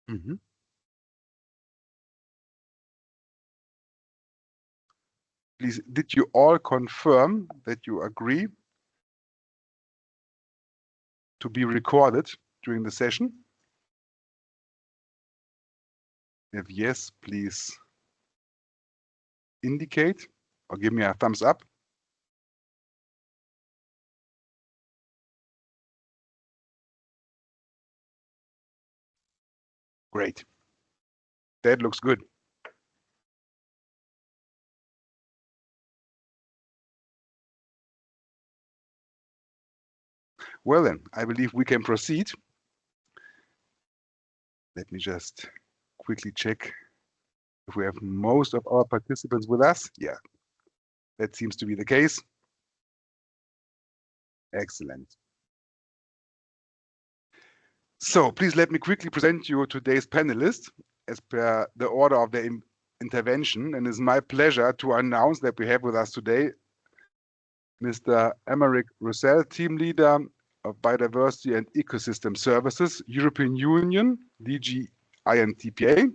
Mhm. Please, did you all confirm that you agree to be recorded during the session? If yes, please indicate or give me a thumbs up. Great. That looks good. Well then, I believe we can proceed. Let me just quickly check if we have most of our participants with us. Yeah, that seems to be the case. Excellent. So please let me quickly present you today's panelists as per the order of their intervention. And it's my pleasure to announce that we have with us today Mr. Emeric Roussel, Team Leader of Biodiversity and Ecosystem Services, European Union, DG INTPA,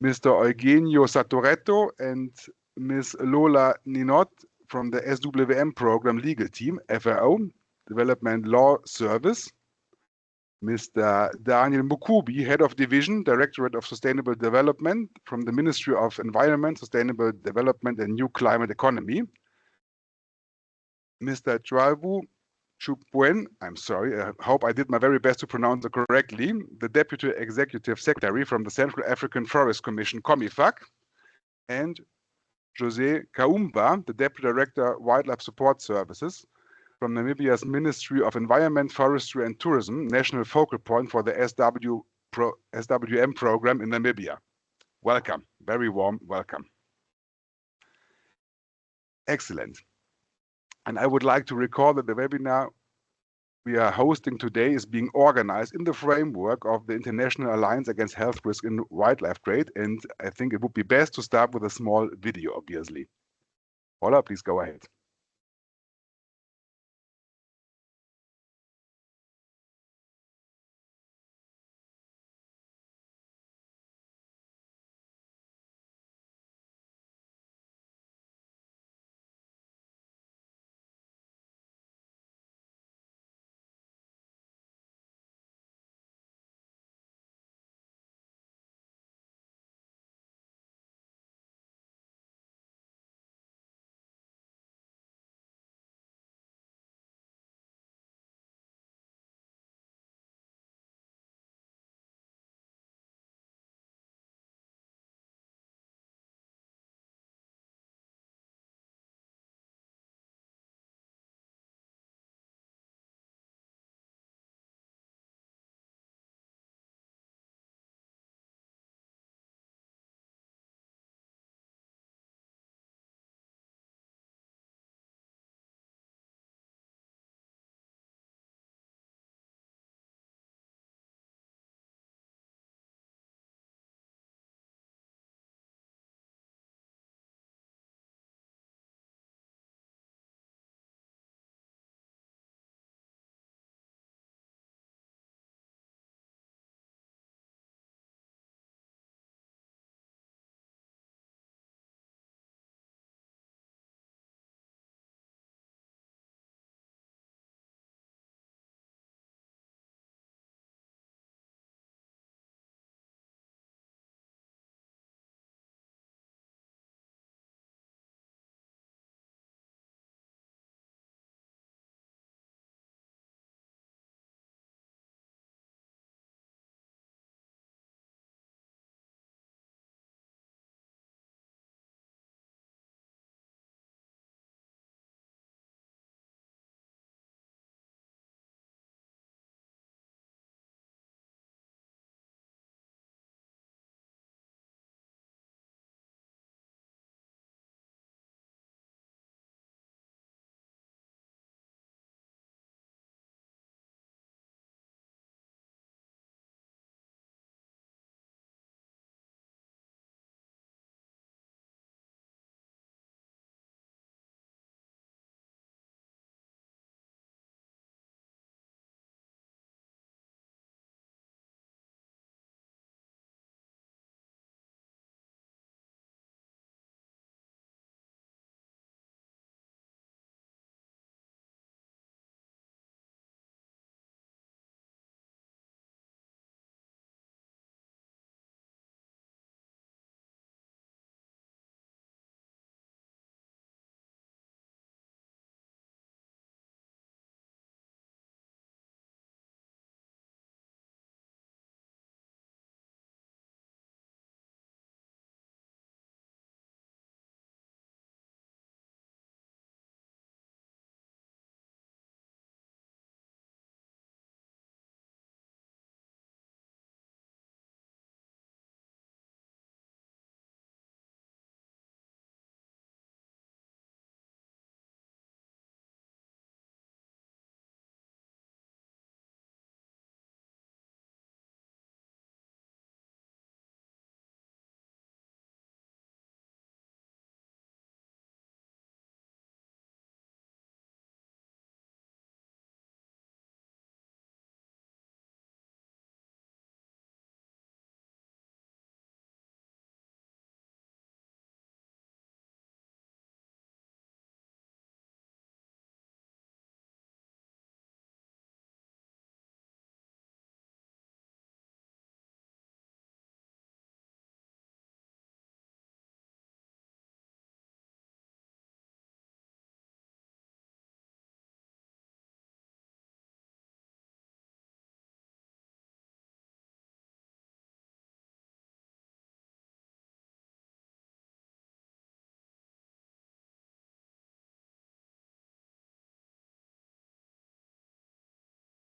Mr. Eugenio Satoretto and Ms. Lola Ninot from the SWM Program Legal Team, FAO, Development Law Service, Mr. Daniel Mukubi, Head of Division, Directorate of Sustainable Development from the Ministry of Environment, Sustainable Development and New Climate Economy, Mr. Joabu Chupuen, I'm sorry, I hope I did my very best to pronounce it correctly, the Deputy Executive Secretary from the Central African Forest Commission, COMIFAC, and Jose Kaumba, the Deputy Director, Wildlife Support Services from Namibia's Ministry of Environment, Forestry and Tourism, national focal point for the SWM program in Namibia. Welcome, very warm welcome. Excellent. And I would like to recall that the webinar we are hosting today is being organized in the framework of the International Alliance Against Health Risk in Wildlife Trade. And I think it would be best to start with a small video, obviously. Paula, please go ahead.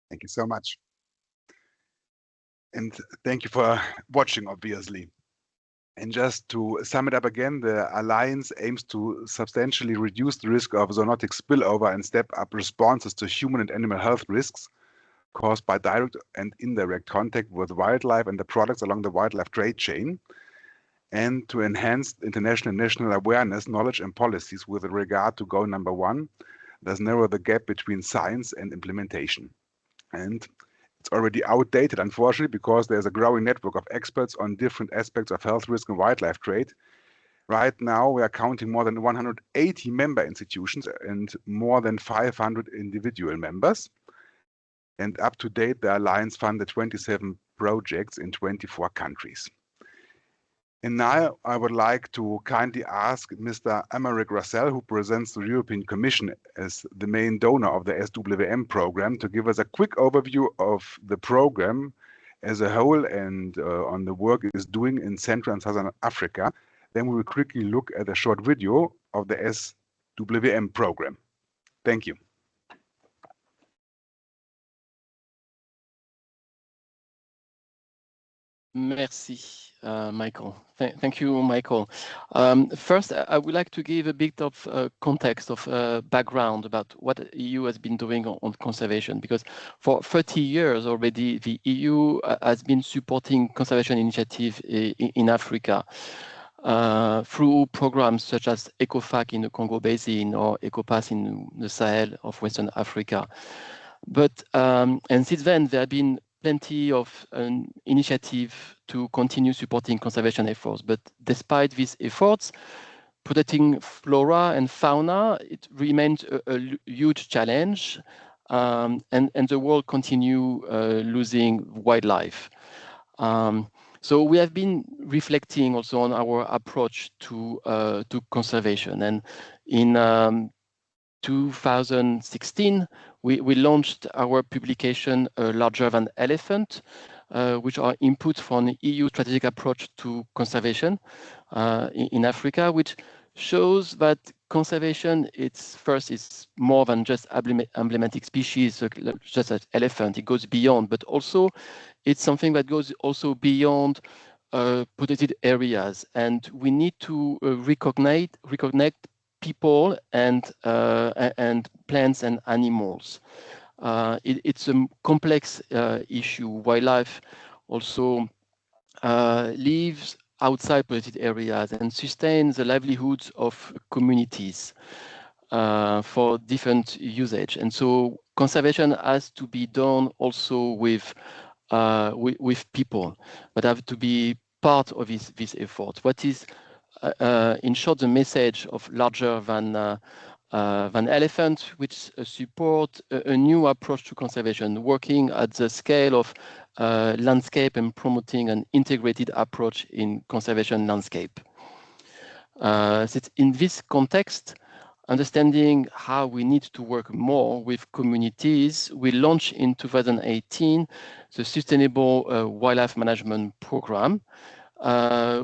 Thank you so much. And thank you for watching, obviously. And just to sum it up again, the Alliance aims to substantially reduce the risk of zoonotic spillover and step up responses to human and animal health risks caused by direct and indirect contact with wildlife and the products along the wildlife trade chain, and to enhance international and national awareness, knowledge, and policies with regard to goal number 1, thus narrow the gap between science and implementation. And it's already outdated, unfortunately, because there's a growing network of experts on different aspects of health risk and wildlife trade. Right now, we are counting more than 180 member institutions and more than 500 individual members. And up to date, the Alliance funded 27 projects in 24 countries. And now I would like to kindly ask Mr. Aymeric Roussel, who presents the European Commission as the main donor of the SWM program, to give us a quick overview of the program as a whole and on the work it is doing in Central and Southern Africa. Then we will quickly look at a short video of the SWM program. Thank you. Merci, Michael. Thank you, Michael. First, I would like to give a bit of context of background about what the EU has been doing on conservation, because for 30 years already, the EU has been supporting conservation initiatives in Africa through programs such as ECOFAC in the Congo Basin or ECOPAS in the Sahel of Western Africa. But and since then, there have been plenty of initiative to continue supporting conservation efforts. But despite these efforts, protecting flora and fauna, it remains a huge challenge, and the world continue losing wildlife. So we have been reflecting also on our approach to conservation, and in 2016, we launched our publication Larger Than Elephant, which are input from the EU strategic approach to conservation in Africa, which shows that conservation, it's more than just emblematic species, just as elephant. It goes beyond, but also it's something that goes also beyond protected areas, and we need to recognize people and plants and animals. It's a complex issue. Wildlife also lives outside protected areas and sustains the livelihoods of communities for different usage. And so conservation has to be done also with people, but have to be part of this effort. What is in short, the message of Larger Than Elephant, which support a new approach to conservation, working at the scale of landscape and promoting an integrated approach in conservation landscape. In this context, understanding how we need to work more with communities, we launched in 2018 the Sustainable Wildlife Management Program,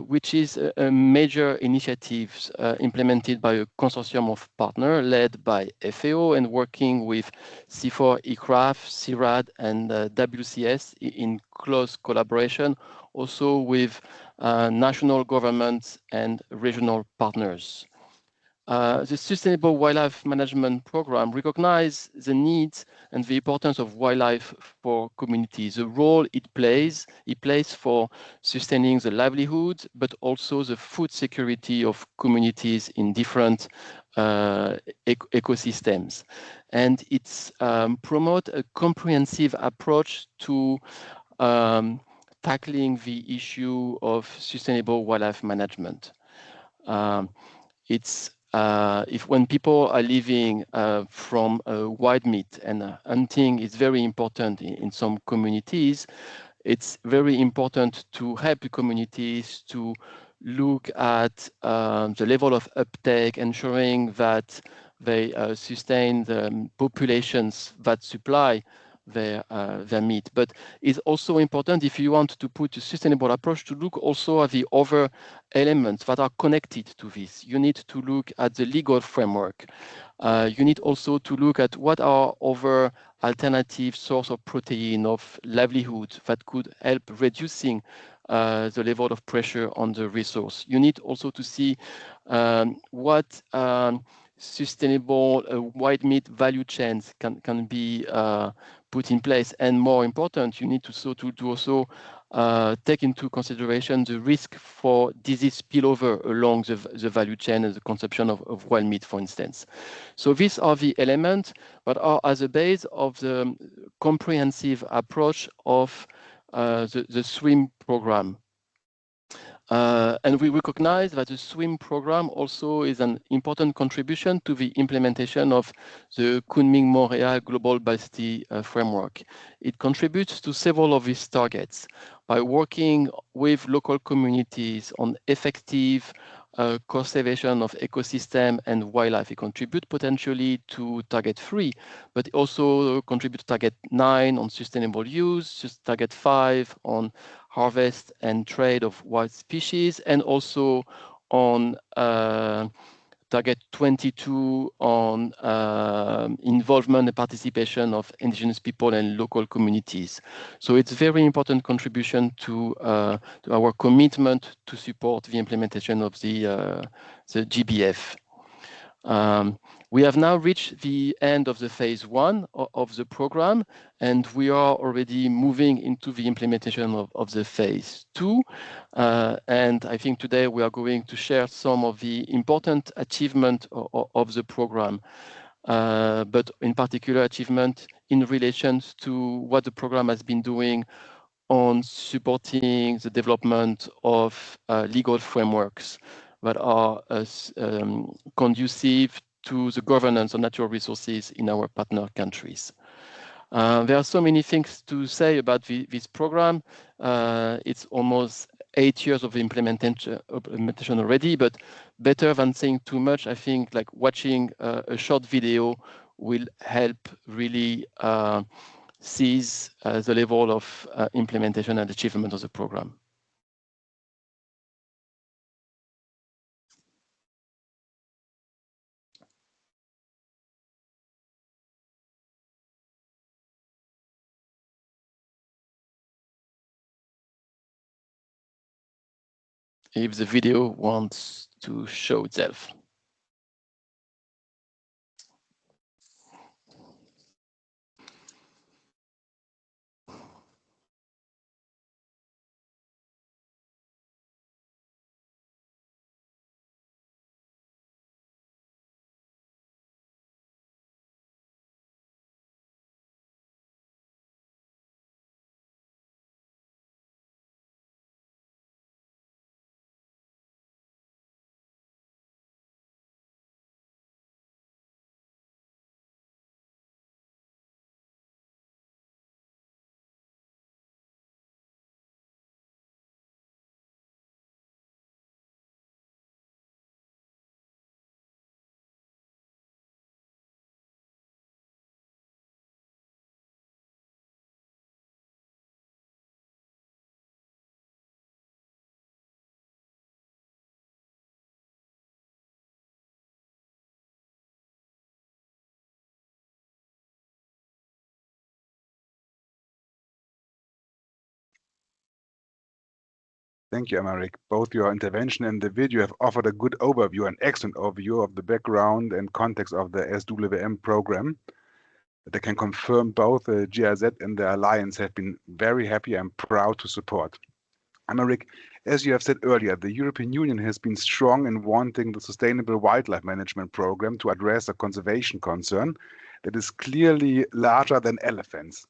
which is a major initiative implemented by a consortium of partners led by FAO and working with C4 ICRAF, CIRAD, and WCS in close collaboration, also with national governments and regional partners. The Sustainable Wildlife Management Program recognizes the needs and the importance of wildlife for communities, the role it plays for sustaining the livelihood, but also the food security of communities in different ecosystems. And it's promote a comprehensive approach to tackling the issue of sustainable wildlife management. When people are living from wild meat, and hunting is very important in some communities, it's very important to help the communities to look at the level of uptake, ensuring that they sustain the populations that supply their meat. But it's also important, if you want to put a sustainable approach, to look also at the other elements that are connected to this. You need to look at the legal framework. You need also to look at what are other alternative source of protein, of livelihood that could help reducing the level of pressure on the resource. You need also to see what sustainable white meat value chains can be put in place. And more important, you need to also take into consideration the risk for disease spillover along the value chain and the consumption of wild meat, for instance. So these are the elements that are as a base of the comprehensive approach of the SWM program. And we recognize that the SWM program also is an important contribution to the implementation of the Kunming-Montréal Global Biodiversity Framework. It contributes to several of these targets by working with local communities on effective conservation of ecosystem and wildlife. It contributes potentially to target 3, but also contribute to target 9 on sustainable use, just target 5 on harvest and trade of wild species, and also on target 22 on involvement and participation of indigenous people and local communities. So it's a very important contribution to our commitment to support the implementation of the GBF. We have now reached the end of the phase 1 of the program, and we are already moving into the implementation of the phase 2. And I think today we are going to share some of the important achievement of the program, but in particular achievement in relation to what the program has been doing on supporting the development of legal frameworks that are conducive to the governance of natural resources in our partner countries. There are so many things to say about this program. It's almost 8 years of implementation already, but better than saying too much, I think like watching a short video will help really seize the level of implementation and achievement of the program. If the video wants to show itself. Thank you, Amaric. Both your intervention and the video have offered a good overview, an excellent overview of the background and context of the SWM program. They can confirm both the GIZ and the Alliance have been very happy and proud to support. Amaric, as you have said earlier, the European Union has been strong in wanting the Sustainable Wildlife Management Program to address a conservation concern that is clearly larger than elephants.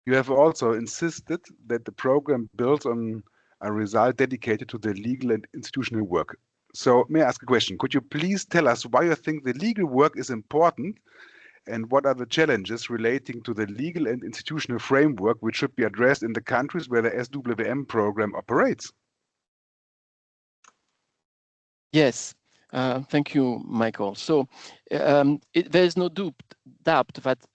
You have also insisted that the program builds on a result dedicated to the legal and institutional work. So may I ask a question? Could you please tell us why you think the legal work is important and what are the challenges relating to the legal and institutional framework which should be addressed in the countries where the SWM program operates? Yes, thank you, Michael. So there is no doubt that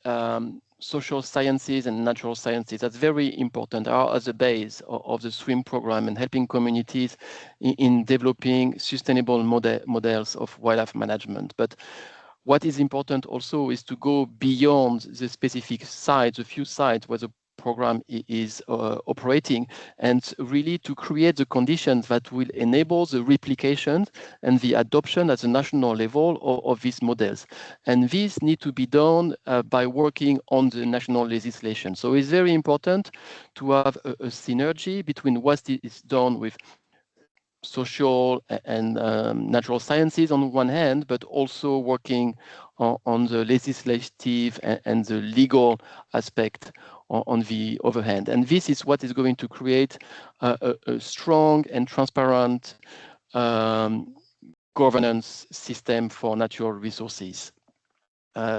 social sciences and natural sciences. That's very important, are as a base of the SWM program and helping communities in developing sustainable models of wildlife management. But what is important also is to go beyond the specific sites, a few sites where the program is operating, and really to create the conditions that will enable the replication and the adoption at the national level of these models. And this needs to be done by working on the national legislation. So it's very important to have a synergy between what is done with social and natural sciences on one hand, but also working on the legislative and the legal aspect on the other hand. And this is what is going to create a strong and transparent governance system for natural resources,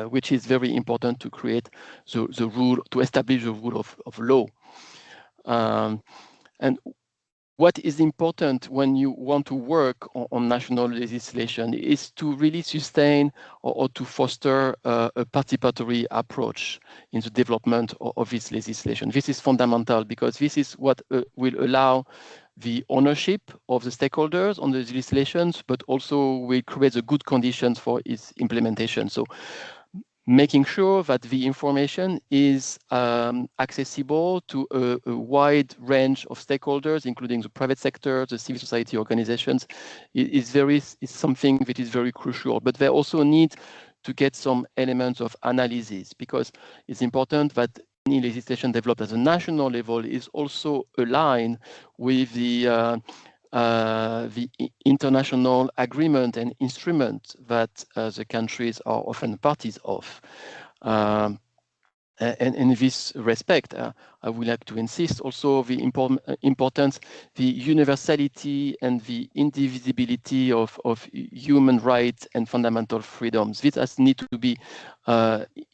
which is very important to create the rule, to establish the rule of law. And what is important when you want to work on national legislation is to really sustain or to foster a participatory approach in the development of this legislation. This is fundamental because this is what will allow the ownership of the stakeholders on the legislations, but also will create the good conditions for its implementation. So making sure that the information is accessible to a wide range of stakeholders, including the private sector, the civil society organizations, is something that is very crucial. But they also need to get some elements of analysis, because it's important that any legislation developed at a national level is also aligned with the international agreement and instrument that the countries are often parties of. And in this respect, I would like to insist also the importance, the universality and the indivisibility of human rights and fundamental freedoms. This has need to be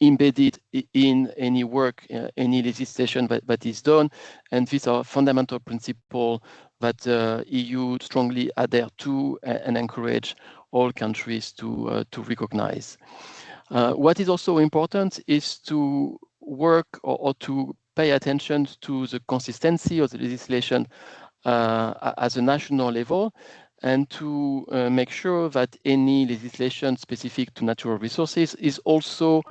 embedded in any work, any legislation that is done. And these are fundamental principles that the EU strongly adhere to and encourage all countries to recognize. What is also important is to work or to pay attention to the consistency of the legislation at a national level, and to make sure that any legislation specific to natural resources is also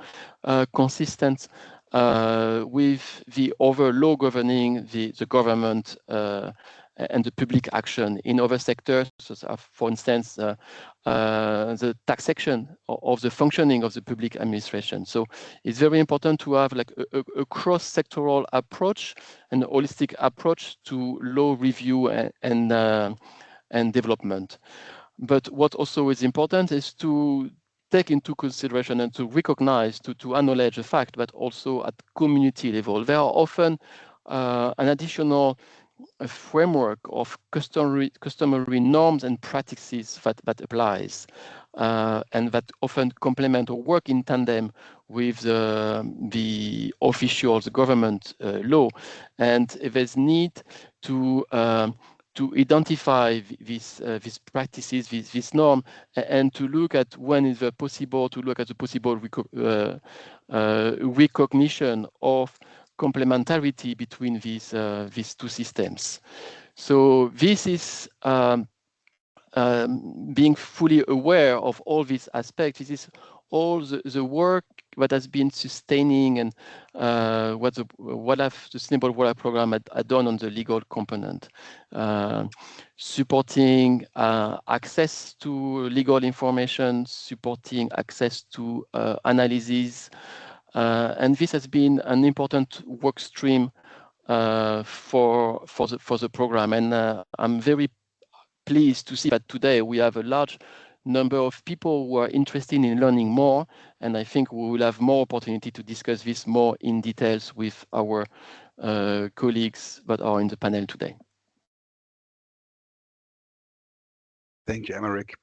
consistent with the other law governing the government and the public action in other sectors, for instance, the taxation of the functioning of the public administration. So it's very important to have like a cross-sectoral approach, an holistic approach to law review and development. But what also is important is to take into consideration and to recognize, to acknowledge the fact that also at community level, there are often an additional framework of customary norms and practices that applies, and that often complement or work in tandem with the official, the government law. And there's need to identify these practices, this norm, and to look at when is it possible to look at the possible recognition of complementarity between these two systems. So this is being fully aware of all these aspects. This is all the work that has been sustaining and what the Sustainable Wildlife Program had done on the legal component, supporting access to legal information, supporting access to analysis, and this has been an important work stream for the program. And I'm very pleased to see that today we have a large number of people who are interested in learning more, and I think we will have more opportunity to discuss this more in details with our colleagues that are in the panel today. Thank you, Emeric.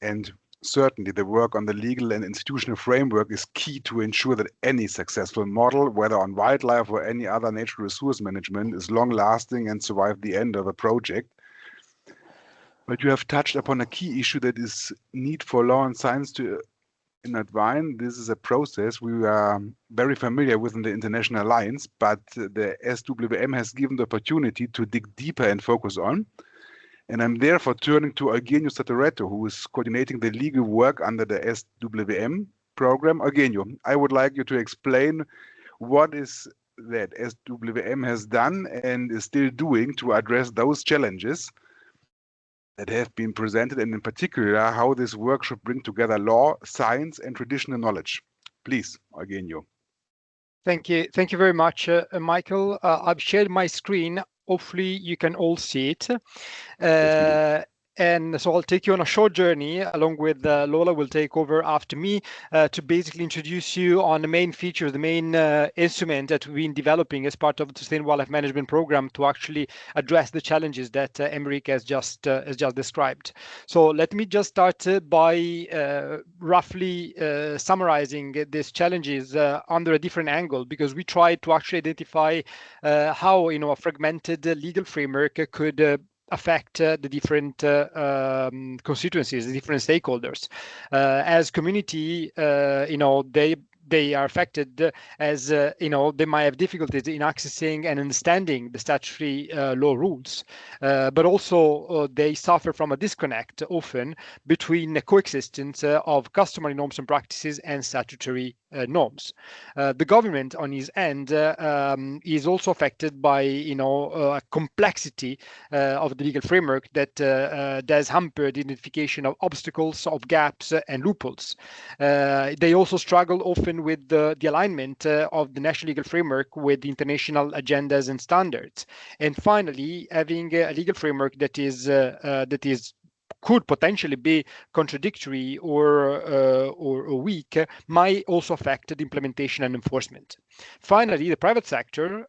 And certainly the work on the legal and institutional framework is key to ensure that any successful model, whether on wildlife or any other natural resource management, is long-lasting and survive the end of a project. But you have touched upon a key issue, that is need for law and science to in advance. This is a process we are very familiar with in the International Alliance, but the SWM has given the opportunity to dig deeper and focus on. And I'm therefore turning to Eugenio Satoretto, who is coordinating the legal work under the SWM program. Eugenio, I would like you to explain what is that SWM has done and is still doing to address those challenges that have been presented, and in particular, how this work should bring together law, science, and traditional knowledge. Please, Eugenio. Thank you. Thank you very much, Michael. I've shared my screen. Hopefully you can all see it. Yes, and so I'll take you on a short journey along with Lola will take over after me to basically introduce you on the main features, the main instrument that we've been developing as part of the Sustainable Wildlife Management Program to actually address the challenges that Emeric has just described. So let me just start by roughly summarizing these challenges under a different angle, because we tried to actually identify how a fragmented legal framework could affect the different constituencies, the different stakeholders. As community, they are affected as they might have difficulties in accessing and understanding the statutory law rules, but also they suffer from a disconnect often between the coexistence of customary norms and practices and statutory norms. The government on his end is also affected by a complexity of the legal framework that does hamper the identification of obstacles, of gaps and loopholes. They also struggle often with the alignment of the national legal framework with international agendas and standards. And finally, having a legal framework that is could potentially be contradictory or weak might also affect the implementation and enforcement. Finally, the private sector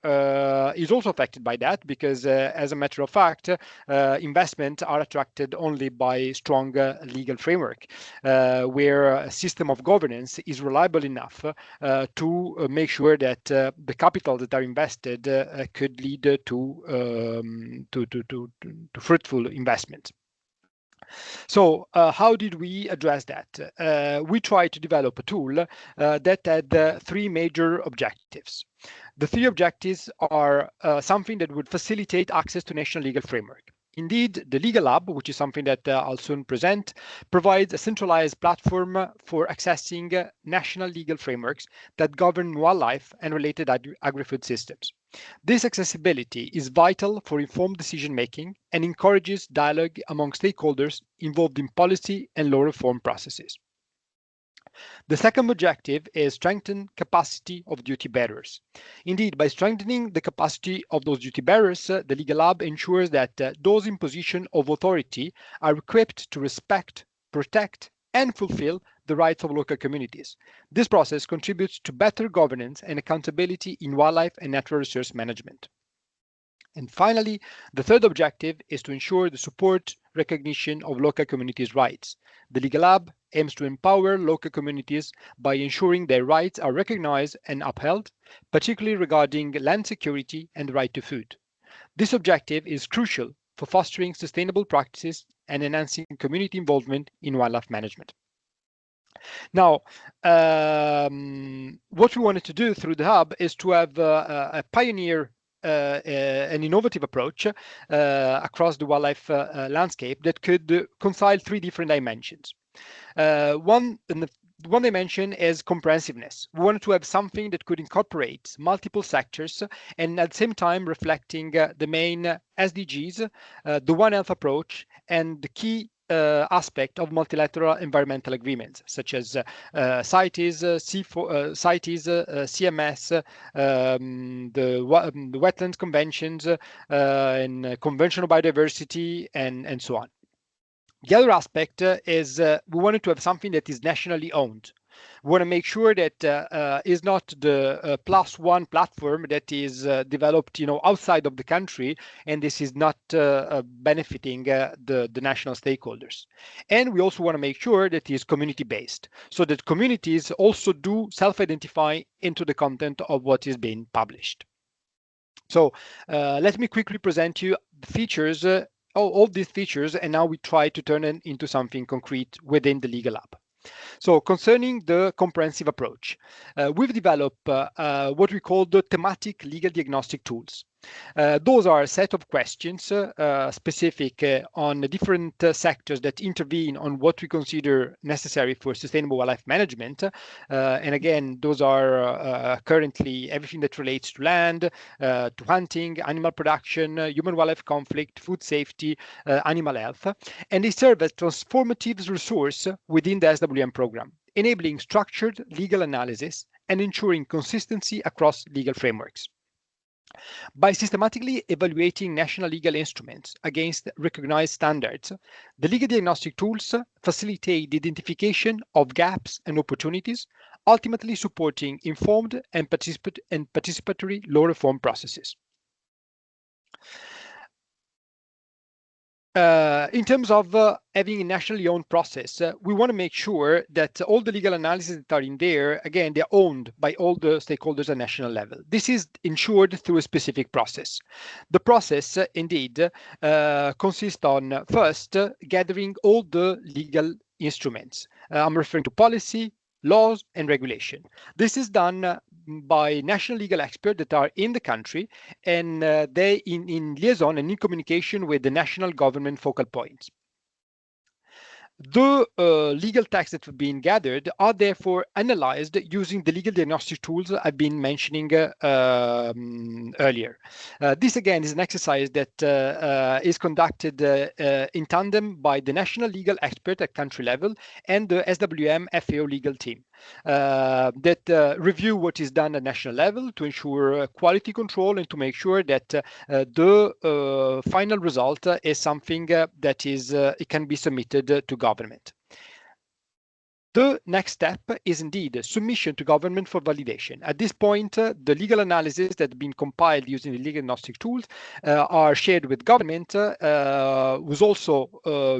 is also affected by that, because as a matter of fact, investments are attracted only by strong legal framework, where a system of governance is reliable enough to make sure that the capital that are invested could lead to fruitful investment. So how did we address that? We tried to develop a tool that had three major objectives. The three objectives are something that would facilitate access to national legal framework. Indeed, the Legal Hub, which is something that I'll soon present, provides a centralized platform for accessing national legal frameworks that govern wildlife and related agri-food systems. This accessibility is vital for informed decision-making and encourages dialogue among stakeholders involved in policy and law reform processes. The second objective is strengthen capacity of duty bearers. Indeed, by strengthening the capacity of those duty bearers, the Legal Hub ensures that those in position of authority are equipped to respect, protect, and fulfill the rights of local communities. This process contributes to better governance and accountability in wildlife and natural resource management. And finally, the third objective is to ensure the support recognition of local communities' rights. The Legal Hub aims to empower local communities by ensuring their rights are recognized and upheld, particularly regarding land security and the right to food. This objective is crucial for fostering sustainable practices and enhancing community involvement in wildlife management. Now, what we wanted to do through the hub is to have a pioneer an innovative approach across the wildlife landscape that could concile three different dimensions. One dimension is comprehensiveness. We wanted to have something that could incorporate multiple sectors and at the same time reflecting the main SDGs, the One Health approach, and the key aspect of multilateral environmental agreements, such as CITES, CMS, the Wetlands Conventions, and Convention on Biodiversity, and so on. The other aspect is we wanted to have something that is nationally owned. We want to make sure that is not the +1 platform that is developed, outside of the country, and this is not benefiting the national stakeholders. And we also want to make sure that it is community-based, so that communities also do self-identify into the content of what is being published. So let me quickly present you the features, all these features, and now we try to turn it into something concrete within the Legal Hub. So concerning the comprehensive approach, we've developed what we call the thematic legal diagnostic tools. Those are a set of questions specific on the different sectors that intervene on what we consider necessary for sustainable wildlife management. And again, those are currently everything that relates to land, to hunting, animal production, human-wildlife conflict, food safety, animal health. And they serve as transformative resource within the SWM program, enabling structured legal analysis and ensuring consistency across legal frameworks. By systematically evaluating national legal instruments against recognized standards, the legal diagnostic tools facilitate the identification of gaps and opportunities, ultimately supporting informed and participatory law reform processes. In terms of having a nationally owned process, we want to make sure that all the legal analyses that are in there, again, they're owned by all the stakeholders at national level. This is ensured through a specific process. The process, indeed, consists on first gathering all the legal instruments. I'm referring to policy, laws, and regulation. This is done by national legal experts that are in the country, and they in liaison and in communication with the national government focal points. The legal texts that have been gathered are therefore analyzed using the legal diagnostic tools I've been mentioning earlier. This again is an exercise that is conducted in tandem by the national legal expert at country level and the SWM FAO legal team that review what is done at national level to ensure quality control and to make sure that the final result is something that is it can be submitted to government. The next step is indeed submission to government for validation. At this point, the legal analysis that have been compiled using the legal diagnostic tools are shared with government, who's also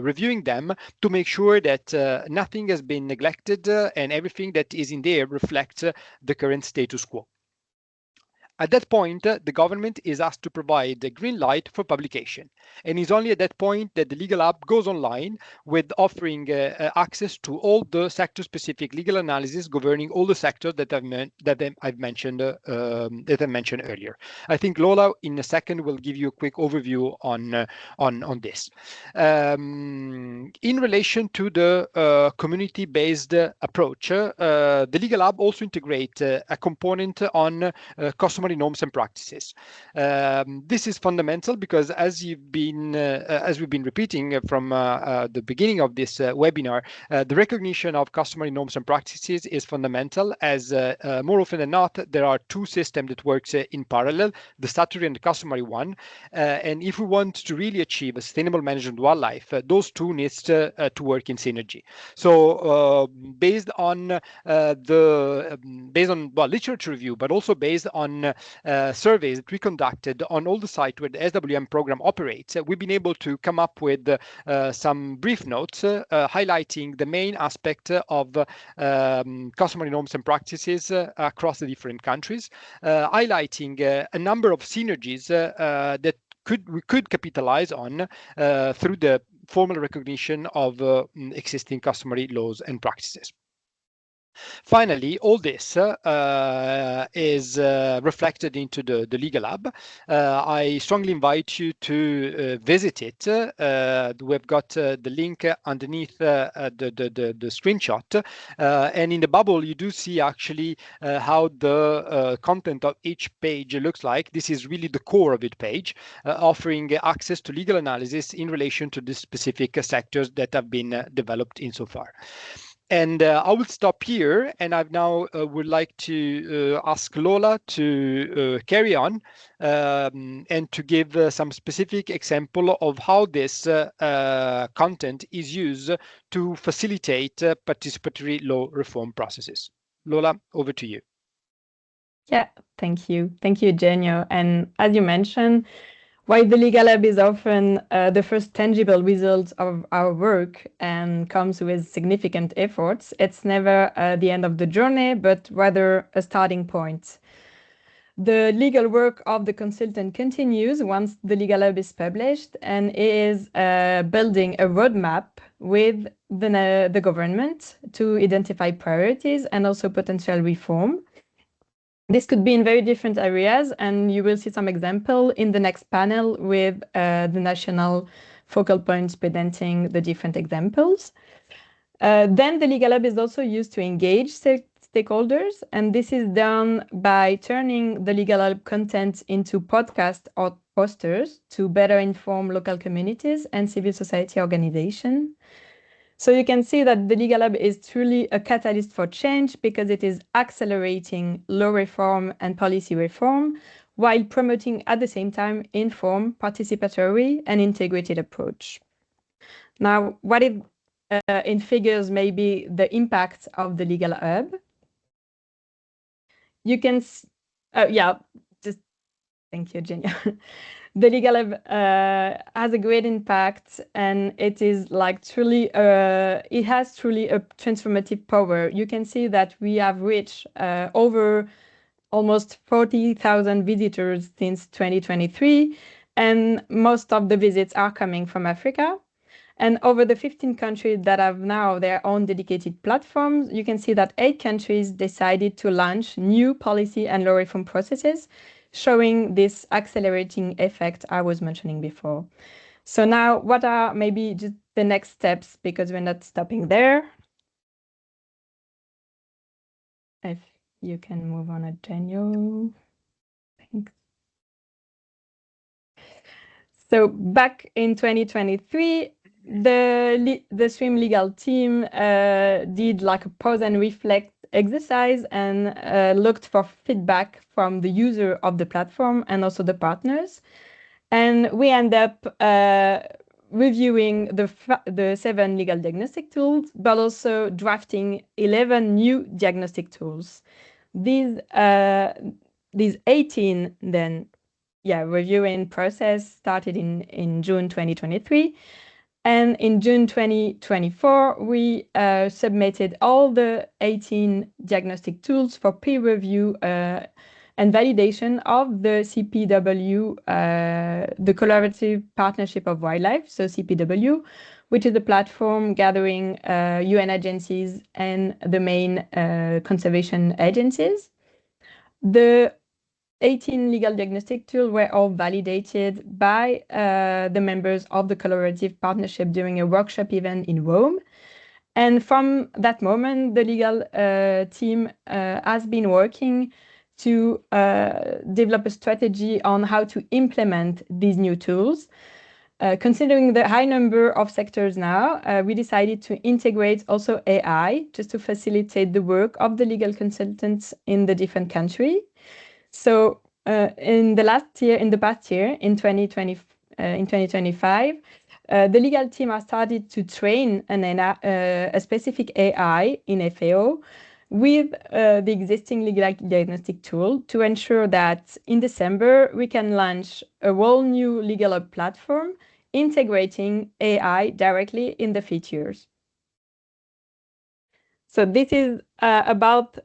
reviewing them to make sure that nothing has been neglected and everything that is in there reflects the current status quo. At that point, the government is asked to provide the green light for publication. And it's only at that point that the legal app goes online with offering access to all the sector-specific legal analysis governing all the sectors that I've mentioned earlier. I think Lola, in a second, will give you a quick overview on this. In relation to the community-based approach, the legal hub also integrates a component on customary norms and practices. This is fundamental because as we've been repeating from the beginning of this webinar, the recognition of customary norms and practices is fundamental, as more often than not, there are two systems that works in parallel, the statutory and the customary one. And if we want to really achieve a sustainable management of wildlife, those two needs to work in synergy. So based on literature review, but also based on surveys that we conducted on all the sites where the SWM program operates, we've been able to come up with some brief notes highlighting the main aspect of customary norms and practices across the different countries, highlighting a number of synergies that we could capitalize on through the formal recognition of existing customary laws and practices. Finally, all this is reflected into the legal hub. I strongly invite you to visit it. We've got the link underneath the screenshot. And in the bubble, you do see actually how the content of each page looks like. This is really the core of each page, offering access to legal analysis in relation to the specific sectors that have been developed insofar. And I will stop here, and I now would like to ask Lola to carry on and to give some specific example of how this content is used to facilitate participatory law reform processes. Lola, over to you. Yeah, thank you. Thank you, Eugenio. And as you mentioned, while the legal hub is often the first tangible result of our work and comes with significant efforts, it's never the end of the journey, but rather a starting point. The legal work of the consultant continues once the legal hub is published and is building a roadmap with the government to identify priorities and also potential reform. This could be in very different areas, and you will see some example in the next panel with the national focal points presenting the different examples. Then the legal hub is also used to engage stakeholders, and this is done by turning the legal hub content into podcasts or posters to better inform local communities and civil society organizations. So you can see that the legal hub is truly a catalyst for change because it is accelerating law reform and policy reform while promoting at the same time informed, participatory and integrated approach. Now, what is in figures maybe the impact of the legal hub? You can, thank you, Genia. The legal hub has a great impact, and it is like truly, it has truly a transformative power. You can see that we have reached over almost 40,000 visitors since 2023, and most of the visits are coming from Africa. And over the 15 countries that have now their own dedicated platforms, you can see that 8 countries decided to launch new policy and law reform processes, showing this accelerating effect I was mentioning before. So now, what are maybe just the next steps, because we're not stopping there. If you can move on, Eugenio. Thanks. So back in 2023, the SWM legal team did like a pause and reflect exercise and looked for feedback from the user of the platform and also the partners. And we end up reviewing the 7 legal diagnostic tools, but also drafting 11 new diagnostic tools. These 18 then, reviewing process started in June 2023. And in June 2024, we submitted all the 18 diagnostic tools for peer review and validation of the CPW, the Collaborative Partnership of Wildlife, so CPW, which is a platform gathering UN agencies and the main conservation agencies. The 18 legal diagnostic tools were all validated by the members of the Collaborative Partnership during a workshop event in Rome. And from that moment, the legal team has been working to develop a strategy on how to implement these new tools. Considering the high number of sectors now, we decided to integrate also AI just to facilitate the work of the legal consultants in the different countries. So in the past year, in 2025, the legal team has started to train a specific AI in FAO with the existing legal diagnostic tool to ensure that in December we can launch a whole new legal hub platform integrating AI directly in the features. So this is about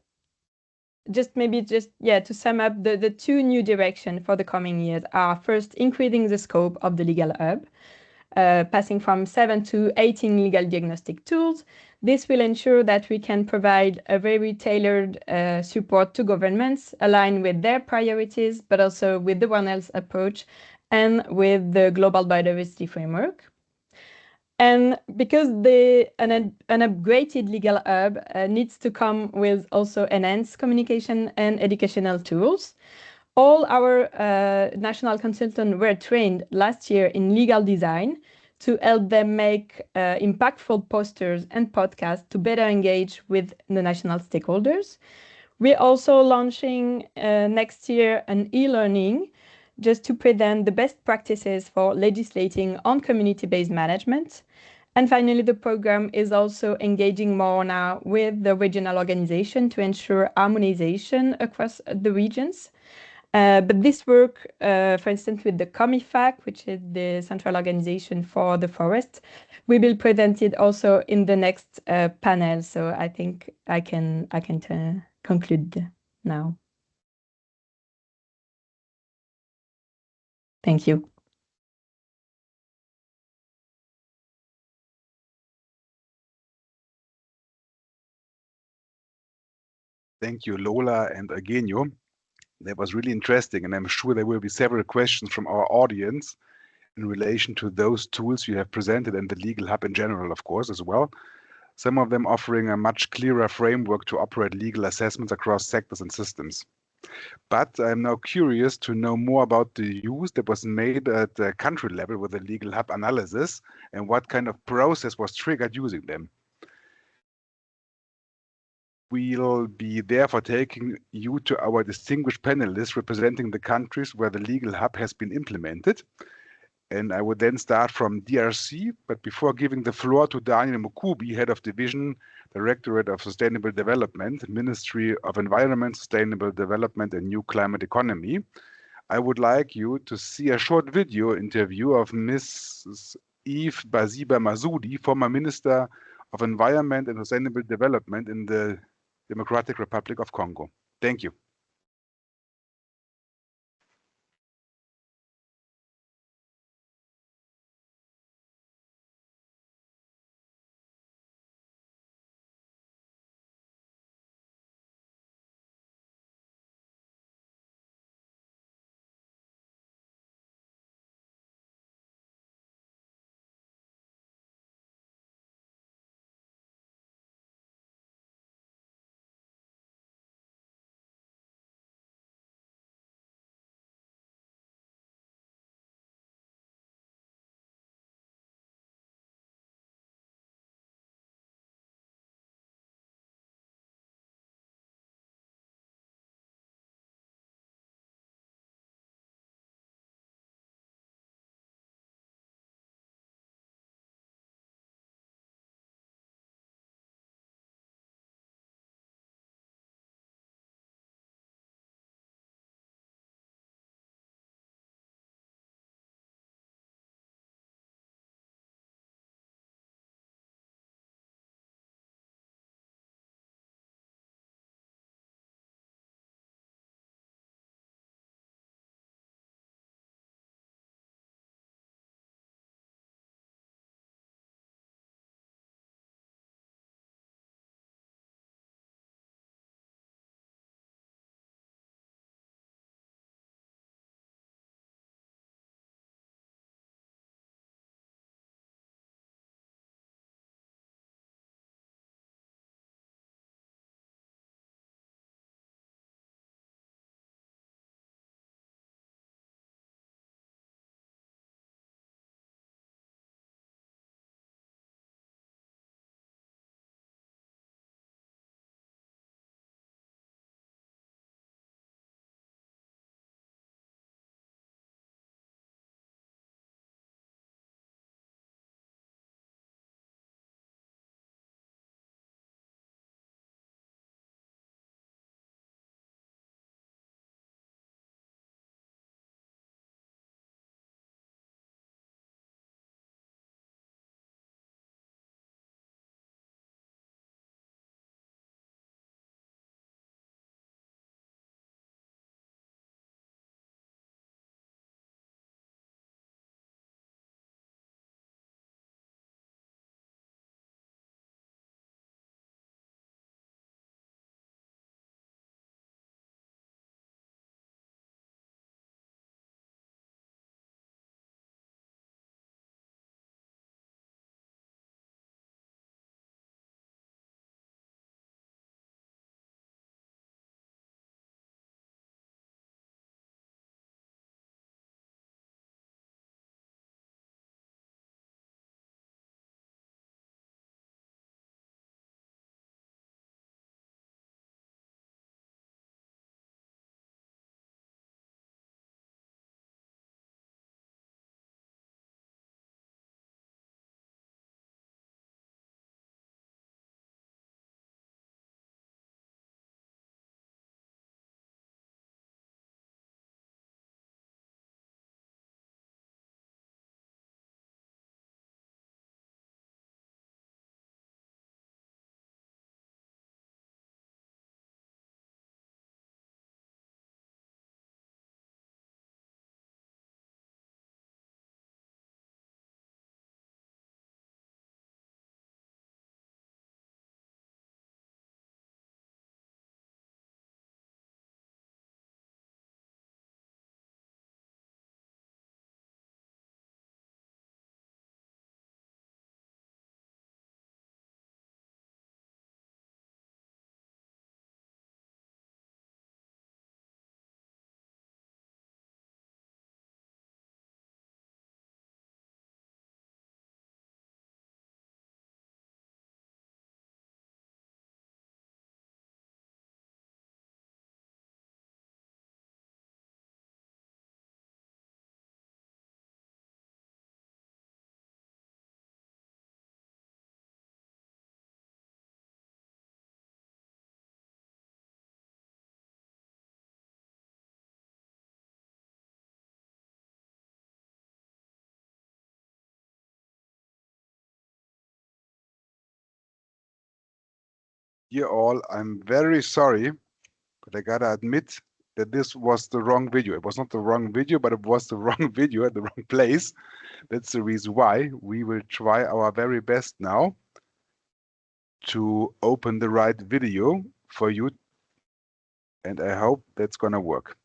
to sum up, the 2 new directions for the coming years are first increasing the scope of the legal hub, passing from 7 to 18 legal diagnostic tools. This will ensure that we can provide a very tailored support to governments aligned with their priorities, but also with the One Health approach and with the global biodiversity framework. And because an upgraded legal hub needs to come with also enhanced communication and educational tools, all our national consultants were trained last year in legal design to help them make impactful posters and podcasts to better engage with the national stakeholders. We're also launching next year an e-learning just to present the best practices for legislating on community-based management. And finally, the program is also engaging more now with the regional organization to ensure harmonization across the regions. But this work, for instance, with the COMIFAC, which is the central organization for the forest, we will present it also in the next panel. So I think I can conclude now. Thank you. Thank you, Lola and Eugenio. That was really interesting, and I'm sure there will be several questions from our audience in relation to those tools you have presented and the Legal Hub in general, of course, as well. Some of them offering a much clearer framework to operate legal assessments across sectors and systems. But I'm now curious to know more about the use that was made at the country level with the Legal Hub analysis and what kind of process was triggered using them. We'll be therefore taking you to our distinguished panelists representing the countries where the Legal Hub has been implemented. And I would then start from DRC, but before giving the floor to Daniel Mukubi, Head of Division, Directorate of Sustainable Development, Ministry of Environment, Sustainable Development and New Climate Economy, I would like you to see a short video interview of Ms. Eve Baziba Mazoudi, former Minister of Environment and Sustainable Development in the Democratic Republic of Congo. Thank you. Dear all, I'm very sorry, but I gotta admit that this was the wrong video. It was not the wrong video, but it was the wrong video at the wrong place. That's the reason why. We will try our very best now to open the right video for you, and I hope that's gonna work.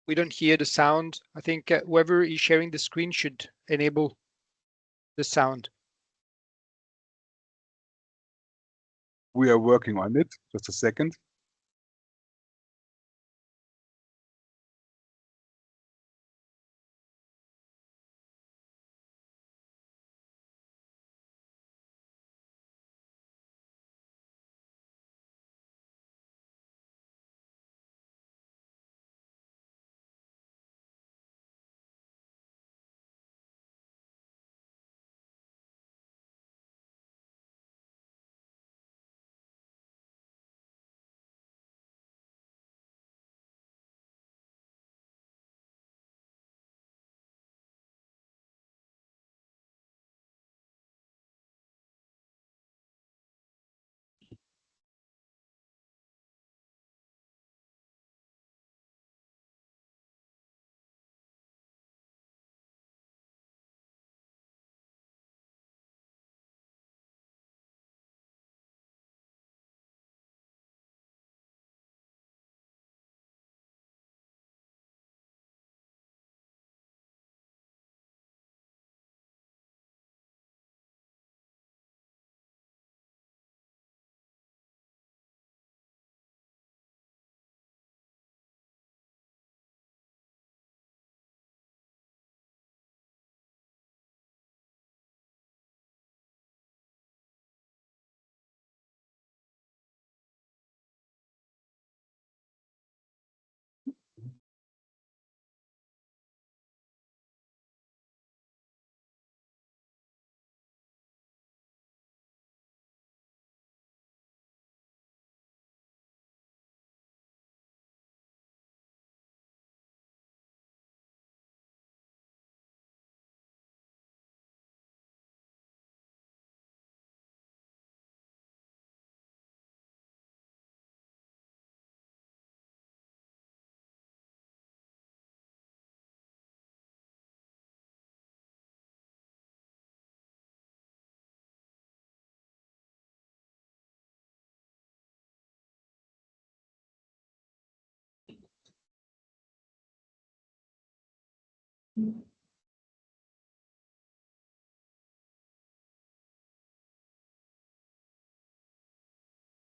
We don't hear the sound. I think whoever is sharing the screen should enable the sound. We are working on it. Just a second.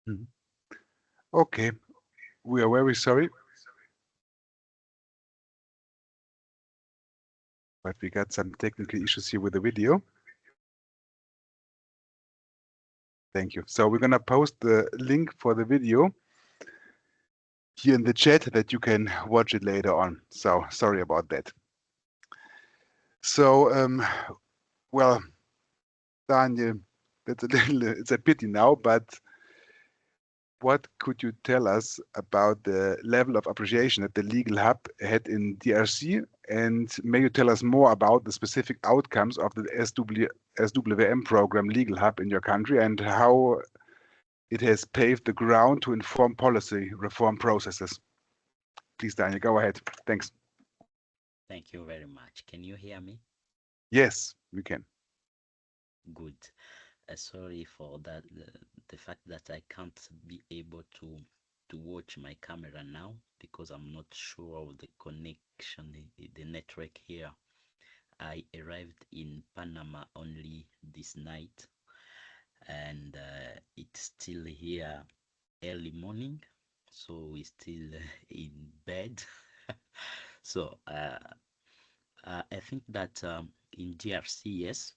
Mhm. Okay, we are very sorry, but we got some technical issues here with the video. Thank you. So we're gonna post the link for the video here in the chat that you can watch it later on. So sorry about that. So, well, Daniel, that's a little, it's a pity now, but what could you tell us about the level of appreciation that the Legal Hub had in DRC? And may you tell us more about the specific outcomes of the SWM program Legal Hub in your country and how it has paved the ground to inform policy reform processes? Please, Daniel, go ahead. Thanks. Thank you very much. Can you hear me? Yes, we can. Good. Sorry for that. The fact that I can't be able to watch my camera now because I'm not sure of the connection, the network here. I arrived in Panama only this night, and it it's still here early morning, so we're still in bed. So I think that in DRC, yes,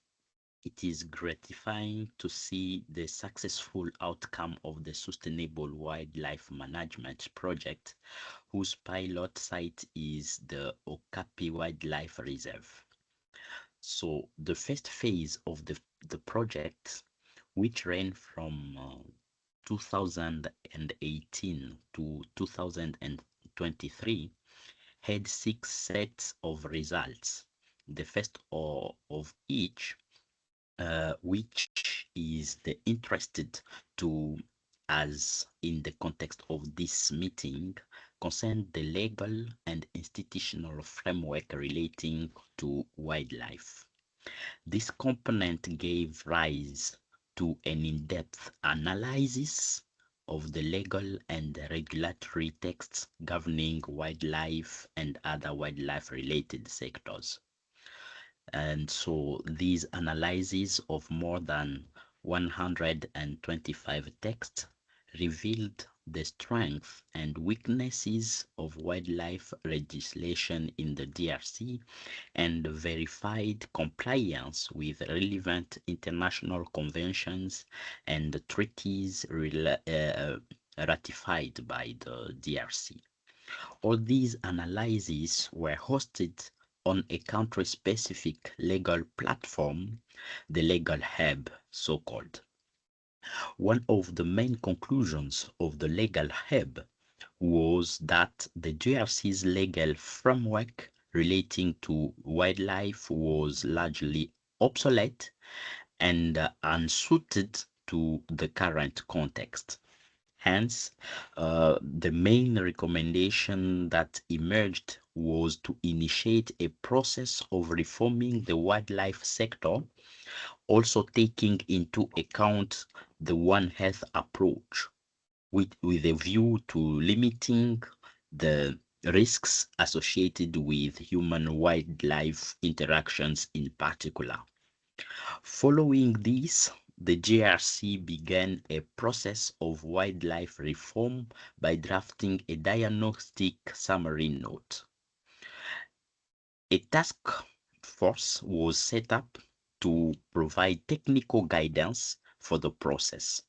it is gratifying to see the successful outcome of the Sustainable Wildlife Management Project, whose pilot site is the Okapi Wildlife Reserve. So the first phase of the project, which ran from 2018 to 2023, had 6 sets of results. The first of each, which is the interested to us in the context of this meeting, concerned the legal and institutional framework relating to wildlife. This component gave rise to an in-depth analysis of the legal and regulatory texts governing wildlife and other wildlife-related sectors. And so these analyses of more than 125 texts revealed the strengths and weaknesses of wildlife legislation in the DRC and verified compliance with relevant international conventions and treaties ratified by the DRC. All these analyses were hosted on a country-specific legal platform, the Legal Hub, so-called. One of the main conclusions of the Legal Hub was that the DRC's legal framework relating to wildlife was largely obsolete and unsuited to the current context. Hence, the main recommendation that emerged was to initiate a process of reforming the wildlife sector, also taking into account the One Health approach, with a view to limiting the risks associated with human-wildlife interactions in particular. Following this, the JRC began a process of wildlife reform by drafting a diagnostic summary note. A task force was set up to provide technical guidance for the process.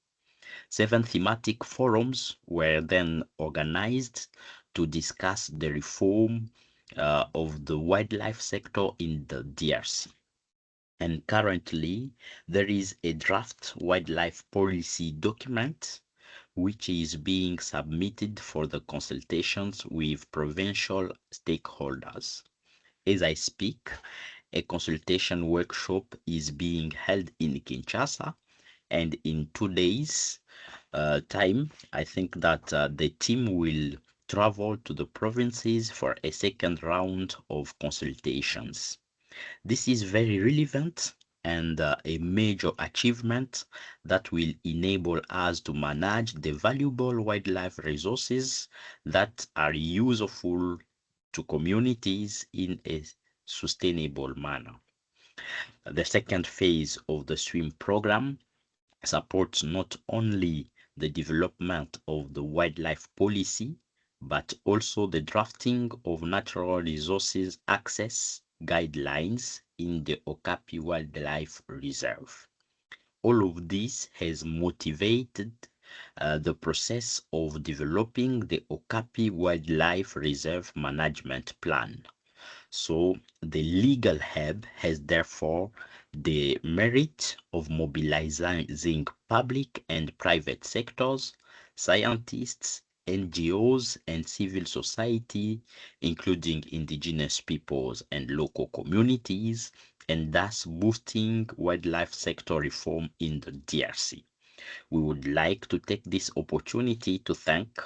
7 thematic forums were then organized to discuss the reform of the wildlife sector in the DRC. And currently, there is a draft wildlife policy document which is being submitted for the consultations with provincial stakeholders. As I speak, a consultation workshop is being held in Kinshasa, and in 2 days' time, I think that the team will travel to the provinces for a second round of consultations. This is very relevant and a major achievement that will enable us to manage the valuable wildlife resources that are useful to communities in a sustainable manner. The second phase of the SWM program supports not only the development of the wildlife policy, but also the drafting of natural resources access guidelines in the Okapi Wildlife Reserve. All of this has motivated the process of developing the Okapi Wildlife Reserve Management Plan. So the legal hub has therefore the merit of mobilizing public and private sectors, scientists, NGOs, and civil society, including indigenous peoples and local communities, and thus boosting wildlife sector reform in the DRC. We would like to take this opportunity to thank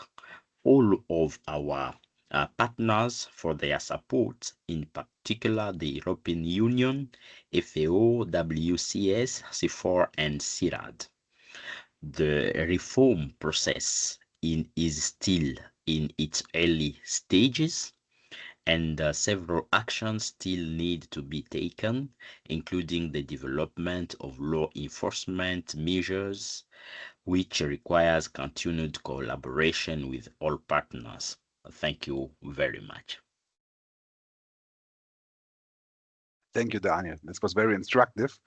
all of our partners for their support, in particular the European Union, FAO, WCS, CIFOR, and CIRAD. The reform process is still in its early stages, and several actions still need to be taken, including the development of law enforcement measures, which requires continued collaboration with all partners. Thank you very much. Thank you, Daniel. This was very instructive.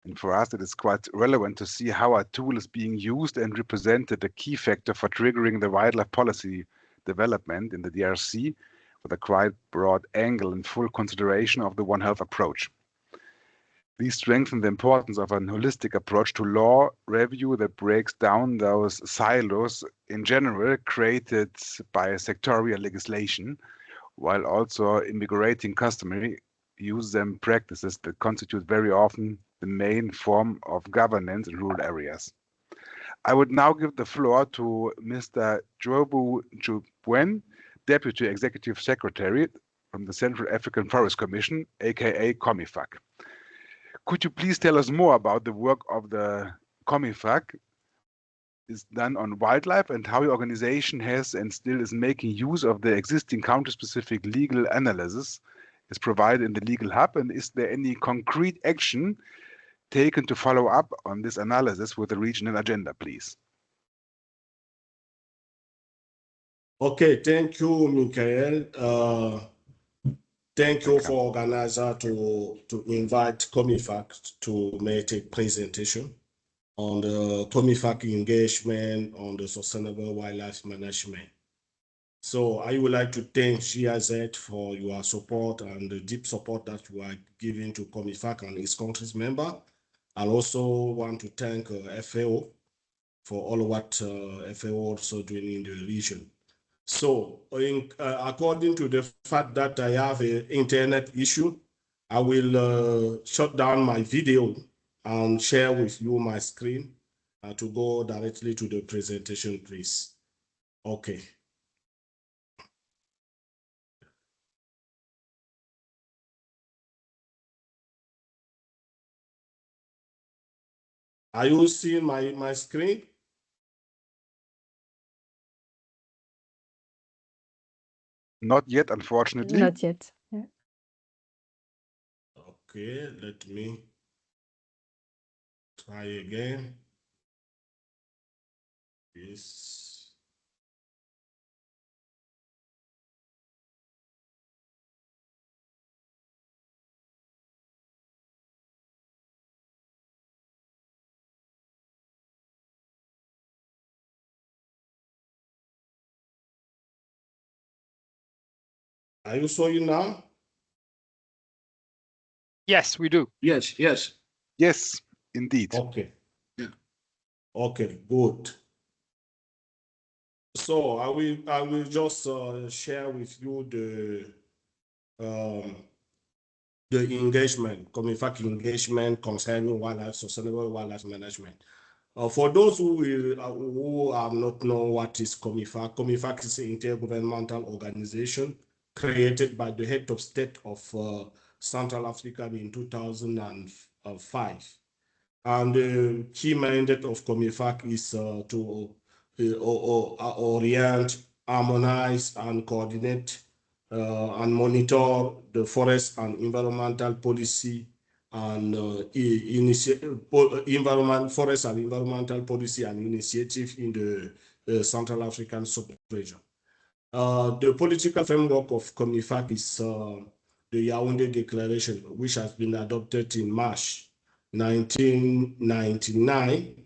And for us, it is quite relevant to see how our tool is being used and represented a key factor for triggering the wildlife policy development in the DRC with a quite broad angle and full consideration of the One Health approach. These strengthen the importance of a holistic approach to law review that breaks down those silos in general created by sectorial legislation, while also invigorating customary use and practices that constitute very often the main form of governance in rural areas. I would now give the floor to Mr. Jobu Jubwen, Deputy Executive Secretary from the Central African Forest Commission, aka COMIFAC. Could you please tell us more about the work of the COMIFAC is done on wildlife and how your organization has and still is making use of the existing country-specific legal analysis is provided in the legal hub, and is there any concrete action taken to follow up on this analysis with the regional agenda, please? Okay, thank you, Michael. Thank you for organizer to invite COMIFAC to make a presentation on the COMIFAC engagement on the sustainable wildlife management. So I would like to thank GIZ for your support and the deep support that you are giving to COMIFAC and its country's member. I also want to thank FAO for all what FAO also doing in the region. So according to the fact that I have an internet issue, I will shut down my video and share with you my screen to go directly to the presentation, please. Okay. Are you seeing my screen? Not yet, unfortunately. Not yet. Yeah. Okay, let me try again. Yes. Are you showing now? Yes, we do. Yes, yes. Yes, indeed. Okay. Okay, good. So I will just share with you the engagement, COMIFAC engagement concerning wildlife, sustainable wildlife management. For those who have not know what is COMIFAC, COMIFAC is an intergovernmental organization created by the head of state of Central Africa in 2005. And the key mandate of COMIFAC is to orient, harmonize, and coordinate and monitor the forest and environmental policy and forest and environmental policy and initiative in the Central African sub-region. The political framework of COMIFAC is the Yaoundé Declaration, which has been adopted in March 1999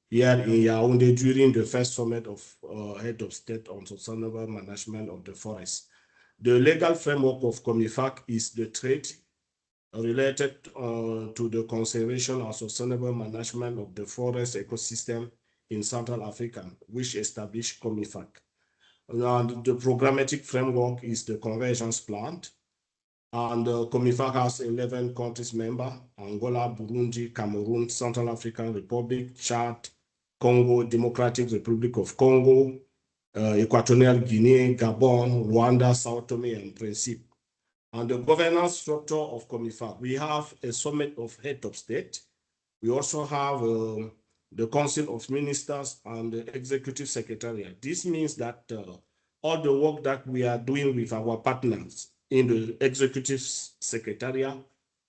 here in Yaoundé during the first summit of head of state on sustainable management of the forest. The legal framework of COMIFAC is the treaty related to the conservation and sustainable management of the forest ecosystem in Central Africa, which established COMIFAC. And the programmatic framework is the convergence plan. And COMIFAC has 11 countries member: Angola, Burundi, Cameroon, Central African Republic, Chad, Congo, Democratic Republic of Congo, Equatorial Guinea, Gabon, Rwanda, Sao Tome and Principe. And the governance structure of COMIFAC, we have a summit of head of state. We also have the Council of Ministers and the Executive Secretariat. This means that all the work that we are doing with our partners in the executive secretariat,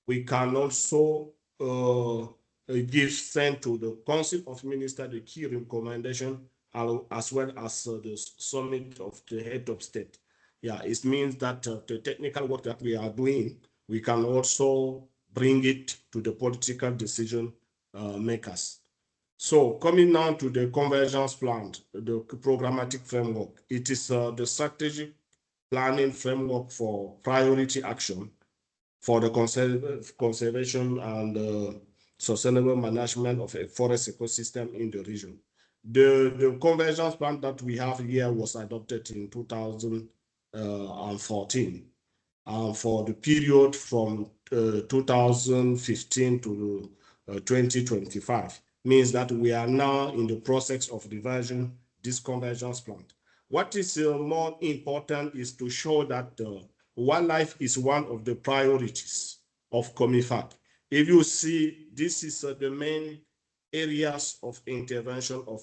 we can also give send to the Council of Ministers the key recommendation as well as the summit of the head of state. Yeah, it means that the technical work that we are doing, we can also bring it to the political decision makers. So coming now to the convergence plan, the programmatic framework, it is the strategic planning framework for priority action for the conservation and sustainable management of a forest ecosystem in the region. The convergence plan that we have here was adopted in 2014 for the period from 2015 to 2025, means that we are now in the process of revising this convergence plan. What is more important is to show that wildlife is one of the priorities of COMIFAC. If you see, this is the main areas of intervention of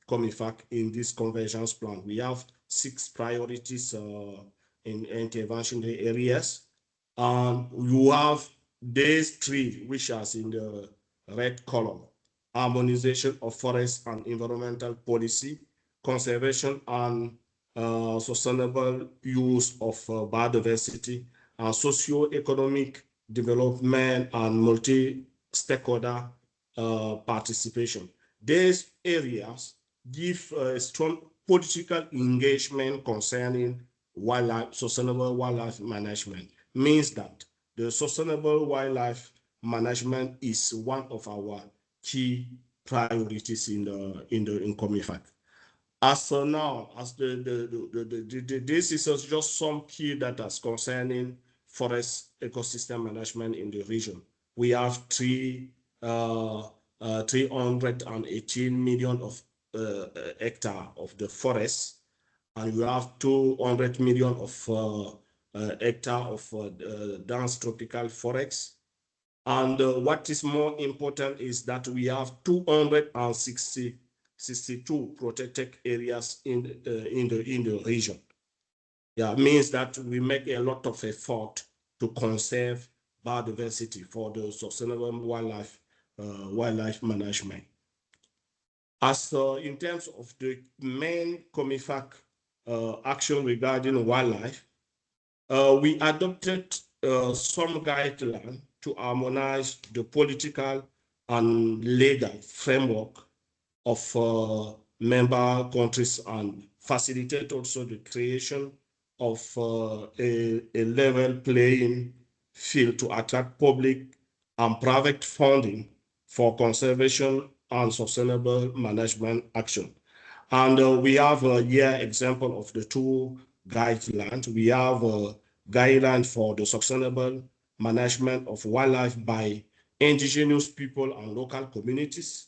COMIFAC in this convergence plan. We have 6 priorities in intervention areas. You have these 3, which are in the red column: harmonization of forest and environmental policy, conservation and sustainable use of biodiversity, and socio-economic development and multi-stakeholder participation. These areas give a strong political engagement concerning wildlife, sustainable wildlife management. Means that the sustainable wildlife management is one of our key priorities in COMIFAC. As now, as this is just some key data concerning forest ecosystem management in the region. We have 318 million of hectare of the forest, and you have 200 million of hectare of dense tropical forests. And what is more important is that we have 262 protected areas in the region. Yeah, means that we make a lot of effort to conserve biodiversity for the sustainable wildlife management. As in terms of the main COMIFAC action regarding wildlife, we adopted some guidelines to harmonize the political and legal framework of member countries and facilitate also the creation of a level playing field to attract public and private funding for conservation and sustainable management action. And we have here example of the 2 guidelines. We have a guideline for the sustainable management of wildlife by indigenous people and local communities.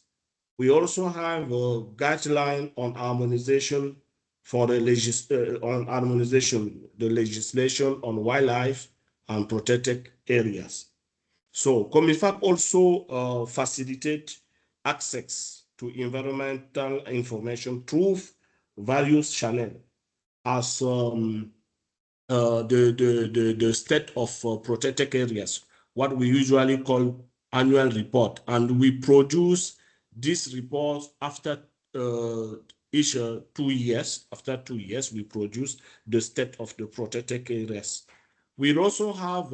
We also have a guideline on harmonization for the legislation on wildlife and protected areas. So COMIFAC also facilitate access to environmental information through various channels as the state of protected areas, what we usually call annual report. And we produce this report after each 2 years. After 2 years, we produce the state of the protected areas. We also have,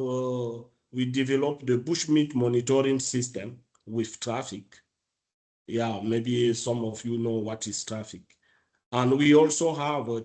we developed the bushmeat monitoring system with traffic. Yeah, maybe some of you know what is traffic. And we also have a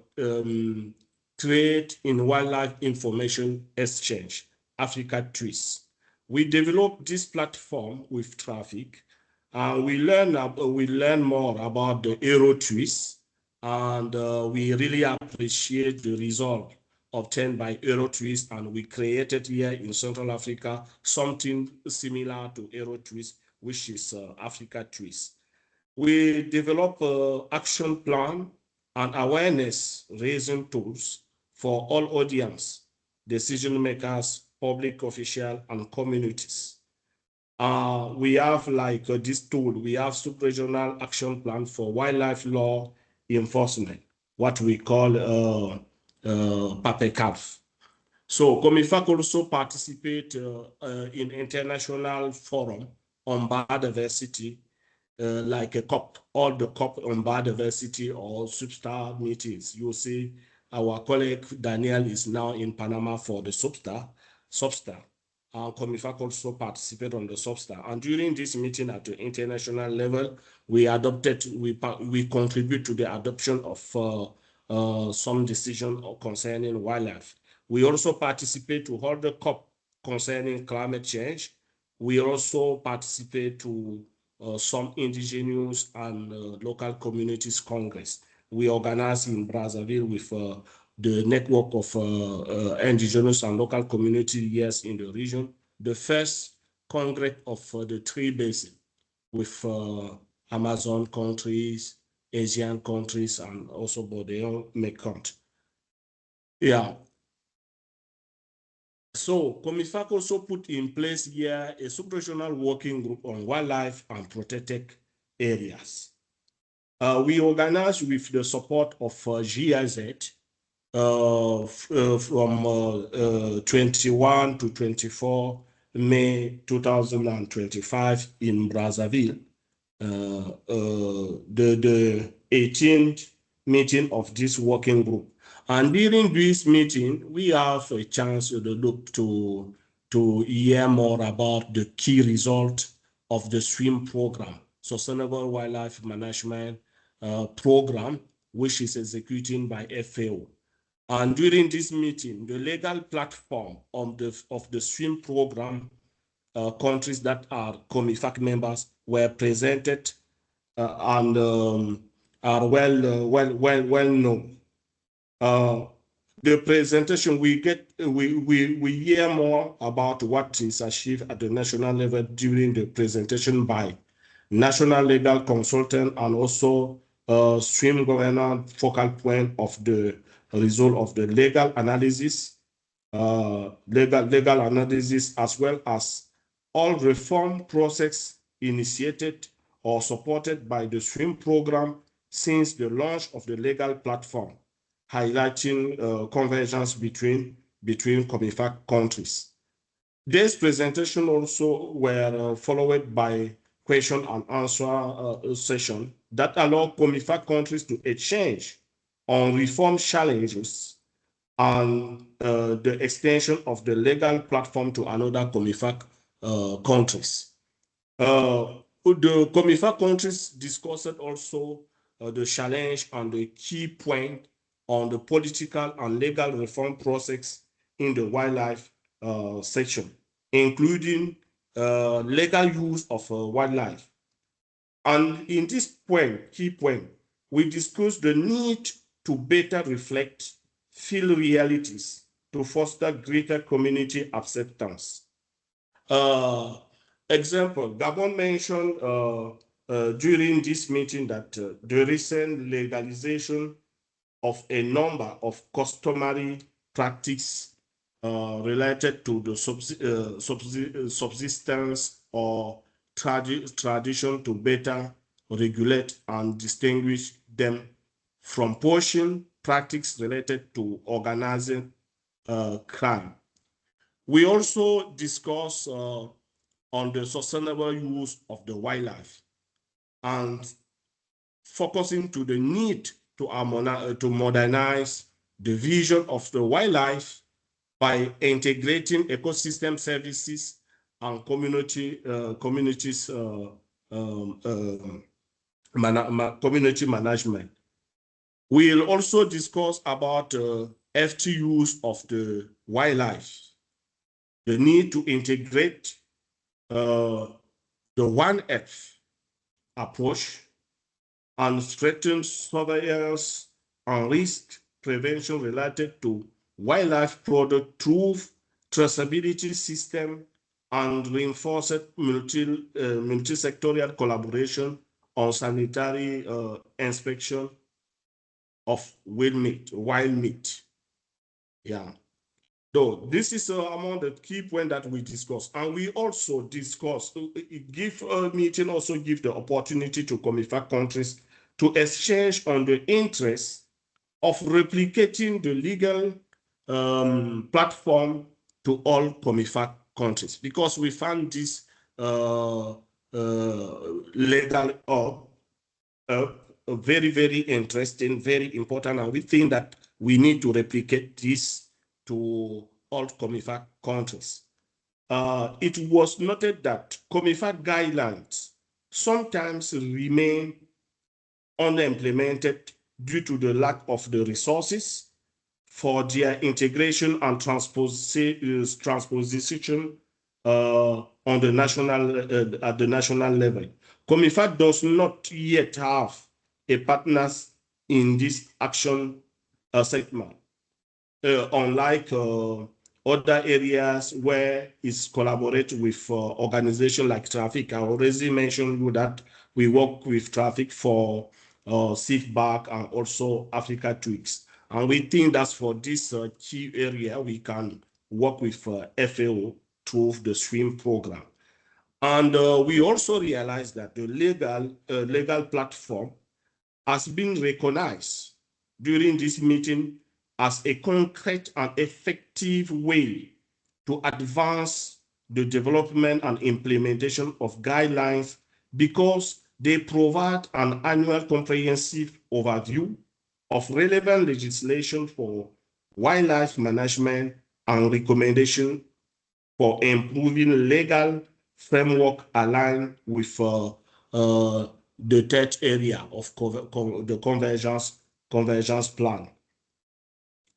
Trade in Wildlife Information Exchange, Africa Twist. We developed this platform with traffic, and we learn more about the Aero Twist, and we really appreciate the result obtained by Aero Twist, and we created here in Central Africa something similar to Aero Twist, which is Africa Twist. We develop an action plan and awareness raising tools for all audience, decision makers, public officials, and communities. We have like this tool, we have sub-regional action plan for wildlife law enforcement. what we call PAPECAF. So COMIFAC also participate in international forum on biodiversity, like a COP, all the COP on biodiversity or substar meetings. You see, our colleague Daniel is now in Panama for the substar. COMIFAC also participate on the substar. And during this meeting at the international level, we contribute to the adoption of some decision concerning wildlife. We also participate to hold the COP concerning climate change. We also participate to some indigenous and local communities congress. We organize in Brazzaville with the network of indigenous and local community years in the region, the first congress of the Tree Basin with Amazon countries, Asian countries, and also Bordeaux Mekong. Yeah. So COMIFAC also put in place here a sub-regional working group on wildlife and protected areas. We organize with the support of GIZ from 21 to 24 May 2025 in Brazzaville. The 18th meeting of this working group. And during this meeting, we have a chance to look to hear more about the key result of the SWM program, Sustainable Wildlife Management Program, which is executed by FAO. And during this meeting, the legal platform of the SWM program countries that are COMIFAC members were presented and are well known. The presentation we hear more about what is achieved at the national level during the presentation by national legal consultant and also SWM governor focal point of the result of the legal analysis, legal analysis, as well as all reform process initiated or supported by the SWM program since the launch of the legal platform, highlighting convergence between COMIFAC countries. This presentation also were followed by question and answer session that allow COMIFAC countries to exchange on reform challenges and the extension of the legal platform to another COMIFAC countries. The COMIFAC countries discussed also the challenge and the key point on the political and legal reform process in the wildlife section, including legal use of wildlife. And in this point, key point, we discussed the need to better reflect field realities to foster greater community acceptance. Example, Gabon mentioned during this meeting that the recent legalization of a number of customary practices related to the subsistence or tradition to better regulate and distinguish them from poaching practices related to organizing crime. We also discuss on the sustainable use of the wildlife and focusing to the need to modernize the vision of the wildlife by integrating ecosystem services and community management. We'll also discuss about FT use of the wildlife, the need to integrate the 1F approach and strengthen surveillance and risk prevention related to wildlife product through traceability system and reinforced multi-sectorial collaboration on sanitary inspection of wild meat. Yeah. So this is among the key points that we discuss, and we also discuss. Give meeting also give the opportunity to COMIFAC countries to exchange on the interests of replicating the legal platform to all COMIFAC countries, because we found this legal very, very interesting, very important, and we think that we need to replicate this to all COMIFAC countries. It was noted that COMIFAC guidelines sometimes remain unimplemented due to the lack of the resources for their integration and transposition on the national at the national level. COMIFAC does not yet have a partners in this action segment, unlike other areas where it's collaborate with organizations like Traffic. I already mentioned you that we work with Traffic for SIFBAC and also Africa Tweaks. And we think that for this key area, we can work with FAO through the SWM program. And we also realized that the legal platform has been recognized during this meeting as a concrete and effective way to advance the development and implementation of guidelines, because they provide an annual comprehensive overview of relevant legislation for wildlife management and recommendation for improving legal framework aligned with the third area of the convergence plan.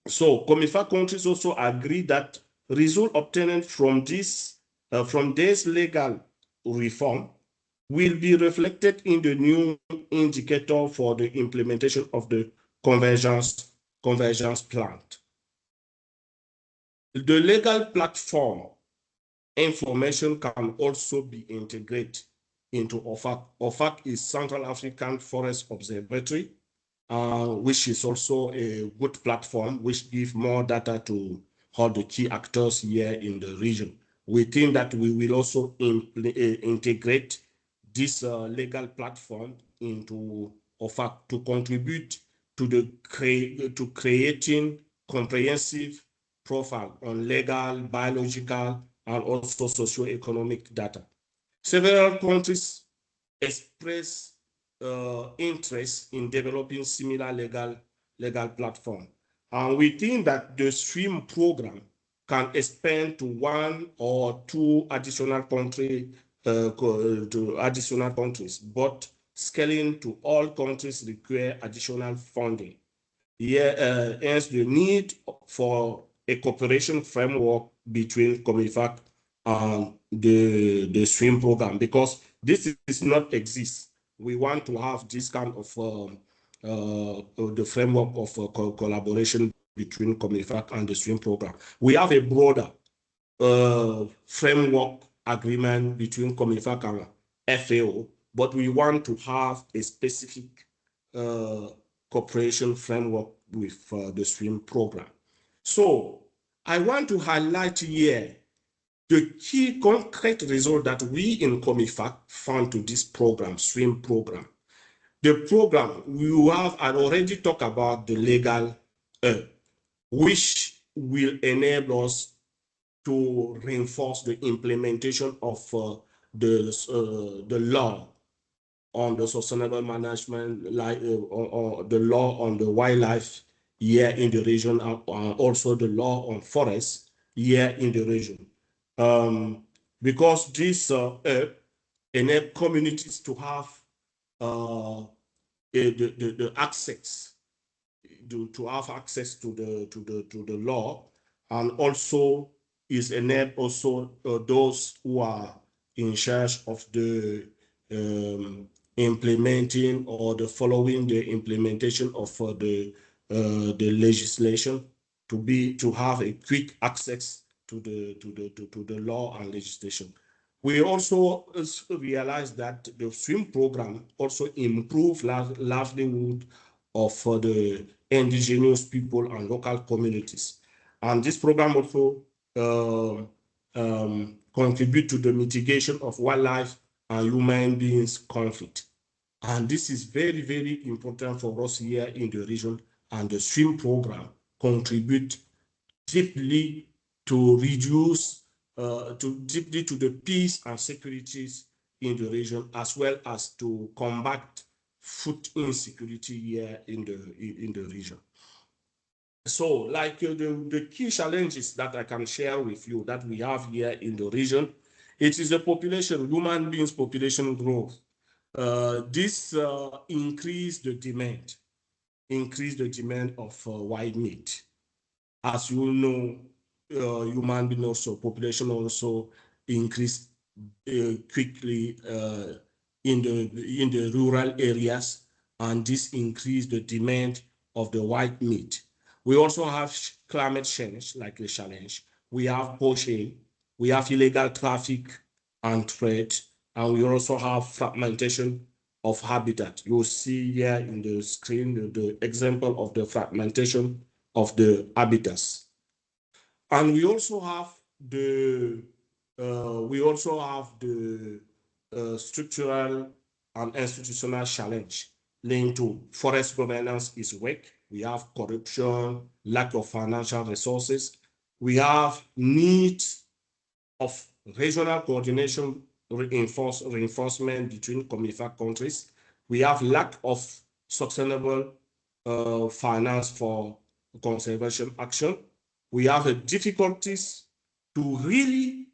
So COMIFAC countries also agree that results obtained from this legal reform will be reflected in the new indicator for the implementation of the convergence plan. The legal platform information can also be integrated into OFAC. OFAC is Central African Forest Observatory, which is also a good platform which gives more data to all the key actors here in the region. We think that we will also integrate this legal platform into OFAC to contribute to creating comprehensive profile on legal, biological, and also socio-economic data. Several countries express interest in developing similar legal platform. And we think that the SWM program can expand to one or two additional countries, but scaling to all countries require additional funding. Hence the need for a cooperation framework between COMIFAC and the SWM program, because this is not exist. We want to have this kind of the framework of collaboration between COMIFAC and the SWM program. We have a broader framework agreement between COMIFAC and FAO, but we want to have a specific cooperation framework with the SWM program. So I want to highlight here the key concrete result that we in COMIFAC found to this program, SWM program. The program, we have already talked about the legal, which will enable us to reinforce the implementation of the law on the sustainable management, like the law on the wildlife here in the region, and also the law on forests here in the region. Because this enable communities to have the access to have access to the law, and also is enable also those who are in charge of the implementing or the following the implementation of the legislation to have a quick access to the law and legislation. We also realize that the SWM program also improve livelihood of the indigenous people and local communities. And this program also contribute to the mitigation of wildlife and human beings conflict. And this is very, very important for us here in the region and the SWM program contribute deeply to reduce deeply to the peace and securities in the region, as well as to combat food insecurity here in the region. So, like the key challenges that I can share with you that we have here in the region, it is the population, human beings population growth. This increase the demand of white meat. As you know, human being also population also increase quickly in the rural areas, and this increase the demand of the white meat. We also have climate change like a challenge. We have poaching, we have illegal traffic and trade, and we also have fragmentation of habitat. You see here in the screen the example of the fragmentation of the habitats. And we also have the structural and institutional challenge linked to forest governance is weak. We have corruption, lack of financial resources. We have needs of regional coordination, reinforcement between COMIFAC countries. We have lack of sustainable finance for conservation action. We have difficulties to really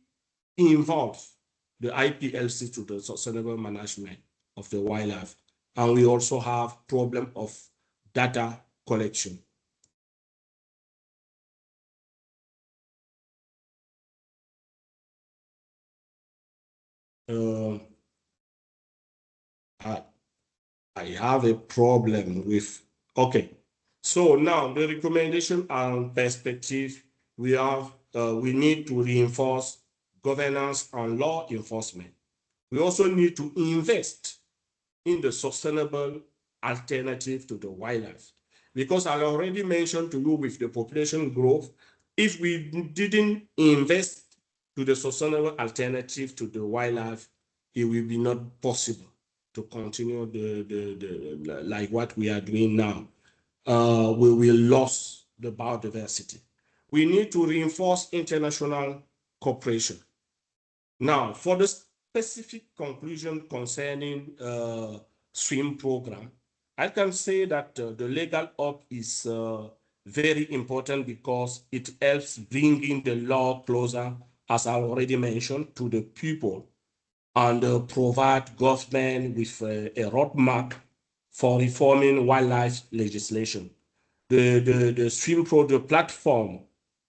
involve the IPLC to the sustainable management of the wildlife. And we also have problem of data collection. I have a problem with, okay. So now the recommendation and perspective, we need to reinforce governance and law enforcement. We also need to invest in the sustainable alternative to the wildlife. Because I already mentioned to you with the population growth, if we didn't invest to the sustainable alternative to the wildlife, it will be not possible to continue like what we are doing now. We will lose the biodiversity. We need to reinforce international cooperation. Now, for the specific conclusion concerning SWM program, I can say that the legal up is very important because it helps bringing the law closer, as I already mentioned, to the people, and provide government with a roadmap for reforming wildlife legislation. The SWM project platform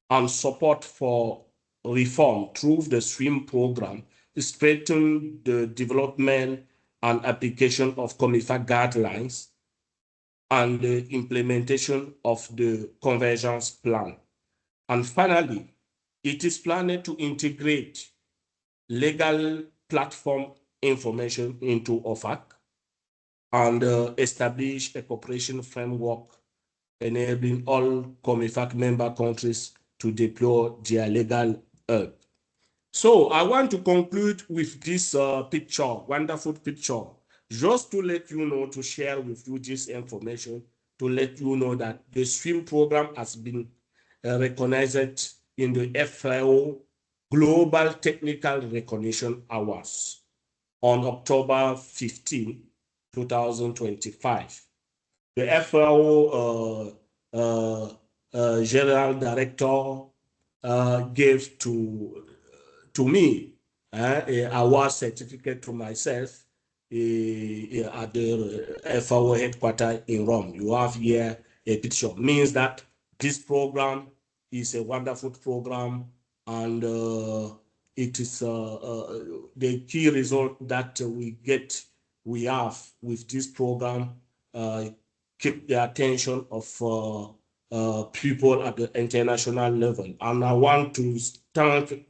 and support for reform through the SWM program strengthen the development and application of COMIFAC guidelines and the implementation of the convergence plan. And finally, it is planned to integrate legal platform information into OFAC and establish a cooperation framework enabling all COMIFAC member countries to deploy their legal help. So I want to conclude with this picture, wonderful picture, just to let you know, to share with you this information, to let you know that the SWM program has been recognized in the FAO Global Technical Recognition Awards on October 15, 2025. The FAO General Director gave to me an award certificate to myself at the FAO headquarters in Rome. You have here a picture. Means that this program is a wonderful program, and it is the key result that we have with this program keep the attention of people at the international level. And I want to thank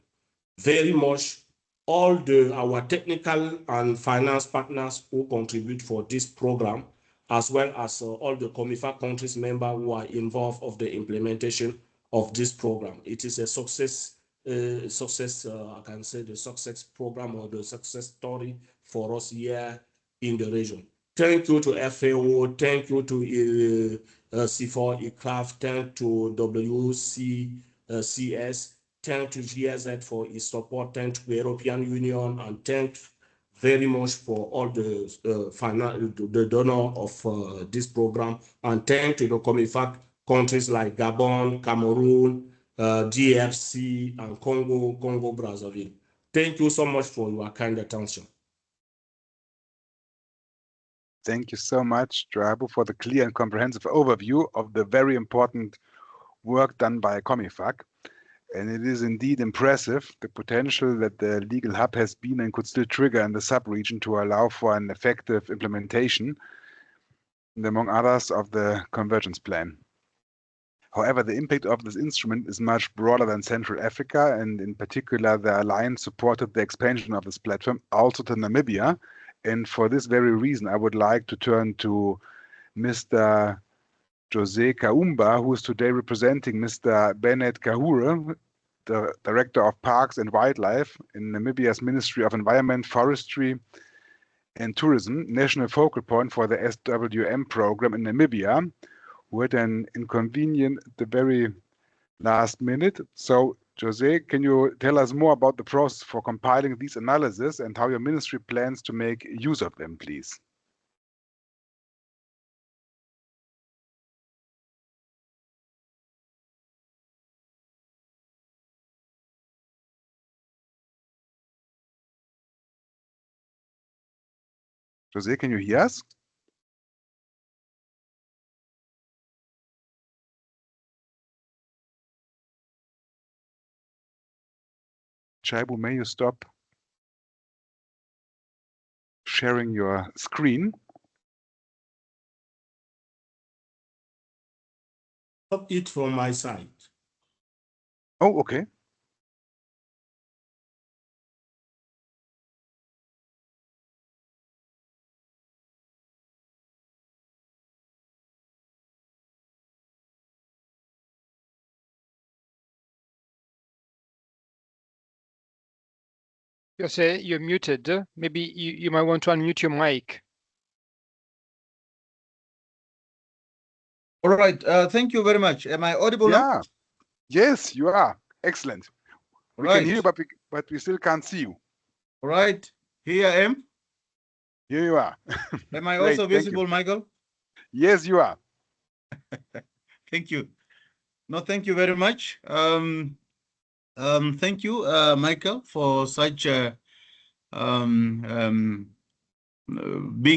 very much all our technical and finance partners who contribute for this program, as well as all the COMIFAC countries members who are involved of the implementation of this program. It is a success, I can say the success program or the success story for us here in the region. Thank you to FAO, thank you to C4 aircraft. Thank to WCS. Thank to GIZ for its support. Thank to the European Union, and thank very much for all the donor of this program, and thank to the COMIFAC countries like Gabon, Cameroon, DRC, and Congo Brazzaville. Thank you so much for your kind attention. Thank you so much, Drabu, for the clear and comprehensive overview of the very important work done by COMIFAC. And it is indeed impressive, the potential that the legal hub has been and could still trigger in the sub-region to allow for an effective implementation, and among others, of the convergence plan. However, the impact of this instrument is much broader than Central Africa, and in particular, the Alliance supported the expansion of this platform also to Namibia. And for this very reason, I would like to turn to Mr. Jose Kaumba, who is today representing Mr. Bennett Kahure, the Director of Parks and Wildlife in Namibia's Ministry of Environment, Forestry and Tourism, national focal point for the SWM program in Namibia, who had an inconvenience at the very last minute. So, Jose, can you tell us more about the process for compiling these analyses and how your ministry plans to make use of them, please? Jose, can you hear us? Chaibu, may you stop sharing your screen? Stop it from my side. Oh, okay. Jose, you're muted. Maybe you might want to unmute your mic. All right. Thank you very much. Am I audible now? Yeah. Yes, you are. Excellent. We can hear you, but we still can't see you. All right. Here I am. Here you are. Am I Great, also visible, Michael? Yes, you are. Thank you. No, thank you very much. Thank you, Michael, for such being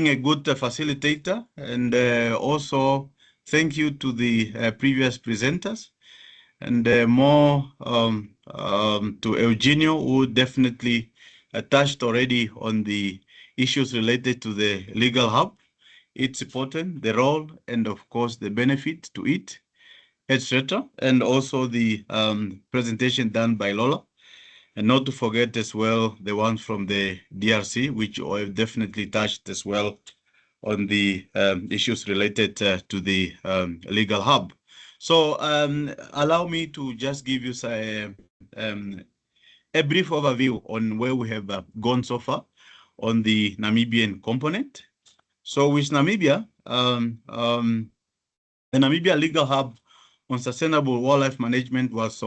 a good facilitator, and also thank you to the previous presenters, and more to Eugenio, who definitely touched already on the issues related to the legal hub, its important, the role, and of course the benefit to it, etc. And also the presentation done by Lola. And not to forget as well the ones from the DRC, which I have definitely touched as well on the issues related to the legal hub. So allow me to just give you a brief overview on where we have gone so far on the Namibian component. So with Namibia, the Namibia Legal Hub on Sustainable Wildlife Management was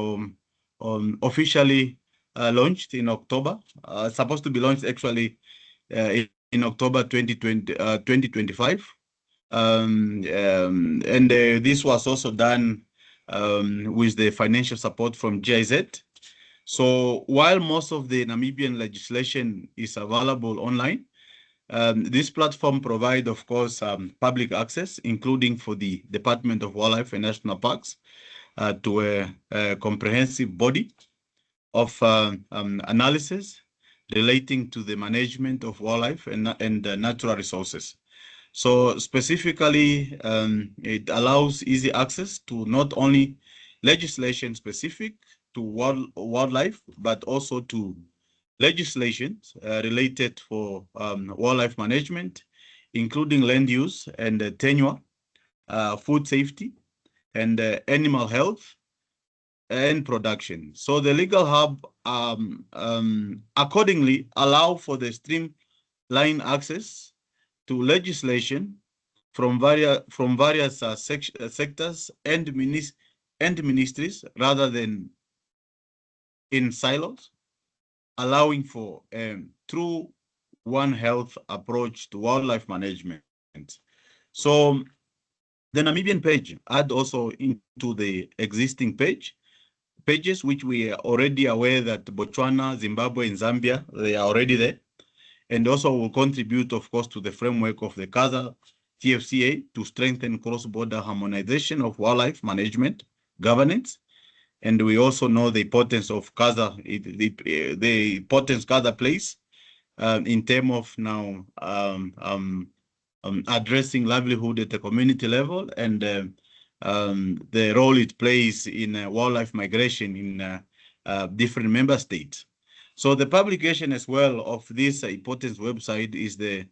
officially launched in October. Supposed to be launched actually in October 2025. And this was also done with the financial support from GIZ. So while most of the Namibian legislation is available online, this platform provides, of course, public access, including for the Department of Wildlife and National Parks, to a comprehensive body of analysis relating to the management of wildlife and natural resources. So specifically, it allows easy access to not only legislation specific to wildlife, but also to legislation related for wildlife management, including land use and tenure, food safety, and animal health and production. So the legal hub accordingly allow for the streamline access to legislation from various sectors and ministries rather than in silos, allowing for true One Health approach to wildlife management. So the Namibian page add also into the existing pages, which we are already aware that Botswana, Zimbabwe, and Zambia, they are already there, and also will contribute, of course, to the framework of the CASA TFCA to strengthen cross-border harmonization of wildlife management governance. And we also know the importance of CASA, the importance CASA plays in terms of now addressing livelihood at the community level and the role it plays in wildlife migration in different member states. So the publication as well of this importance website is the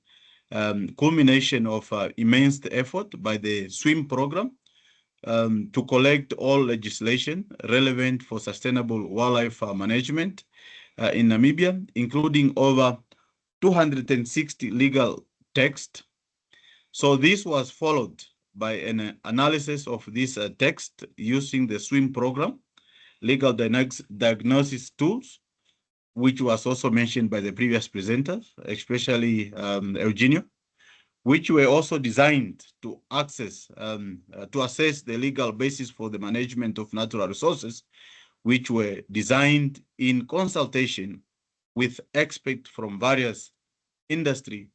culmination of immense effort by the SWM program to collect all legislation relevant for sustainable wildlife management in Namibia, including over 260 legal texts. So this was followed by an analysis of this text using the SWM program, legal diagnosis tools, which was also mentioned by the previous presenters, especially Eugenio, which were also designed to assess the legal basis for the management of natural resources, which were designed in consultation with experts from various industry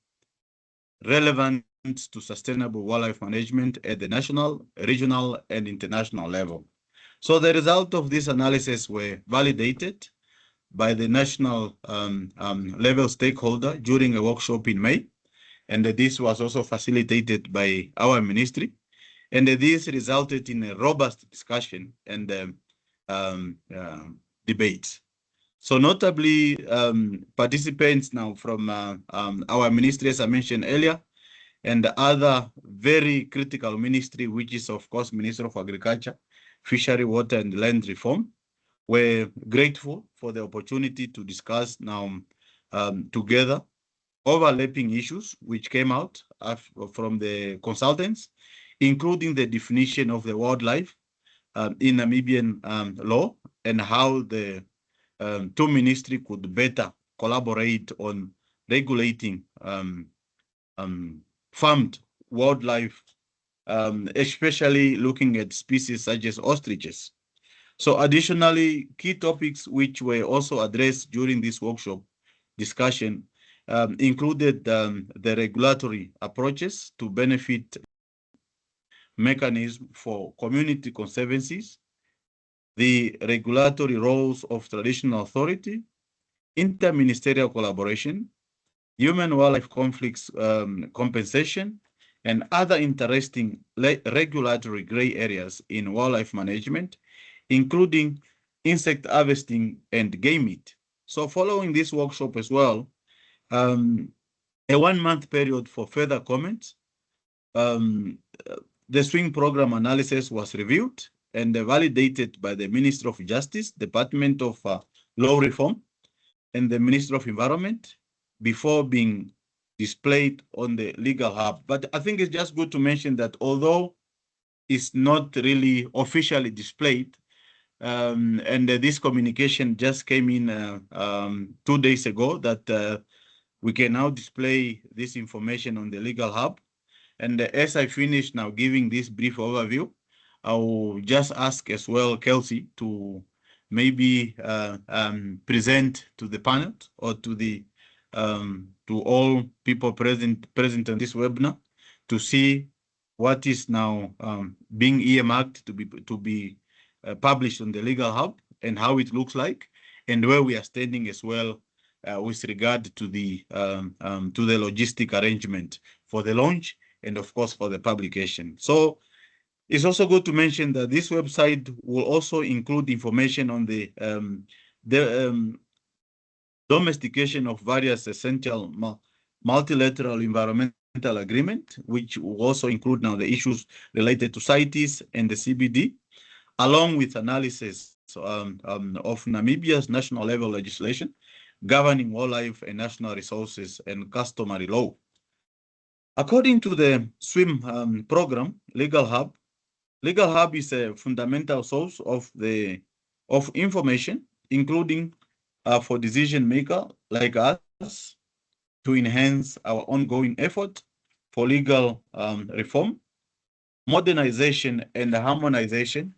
relevant to sustainable wildlife management at the national, regional, and international level. So the result of this analysis were validated by the national level stakeholder during a workshop in May. And this was also facilitated by our ministry. And this resulted in a robust discussion and debates. So notably, participants now from our ministry, as I mentioned earlier, and the other very critical ministry, which is, of course, Minister of Agriculture, Fishery, Water, and Land Reform, were grateful for the opportunity to discuss now together overlapping issues which came out from the consultants, including the definition of the wildlife in Namibian law and how the two ministries could better collaborate on regulating farmed wildlife, especially looking at species such as ostriches. So additionally, key topics which were also addressed during this workshop discussion included the regulatory approaches to benefit mechanism for community conservancies, the regulatory roles of traditional authority, interministerial collaboration, human wildlife conflicts compensation, and other interesting regulatory gray areas in wildlife management, including insect harvesting and game meat. So following this workshop as well, a 1 month period for further comments, the SWM program analysis was reviewed and validated by the Ministry of Justice, Department of Law Reform, and the Ministry of Environment before being displayed on the legal hub. But I think it's just good to mention that although it's not really officially displayed, and this communication just came in 2 days ago that we can now display this information on the legal hub. And as I finish now giving this brief overview, I will just ask as well Kelsey to maybe present to the panel or to the to all people present on this webinar to see what is now being earmarked to be published on the legal hub and how it looks like and where we are standing as well with regard to the logistic arrangement for the launch and of course for the publication. So it's also good to mention that this website will also include information on the domestication of various essential multilateral environmental agreement, which will also include now the issues related to CITES and the CBD, along with analysis of Namibia's national level legislation governing wildlife and national resources and customary law. According to the SWM program, Legal Hub is a fundamental source of information, including for decision maker like us, to enhance our ongoing effort for legal reform, modernization, and harmonization.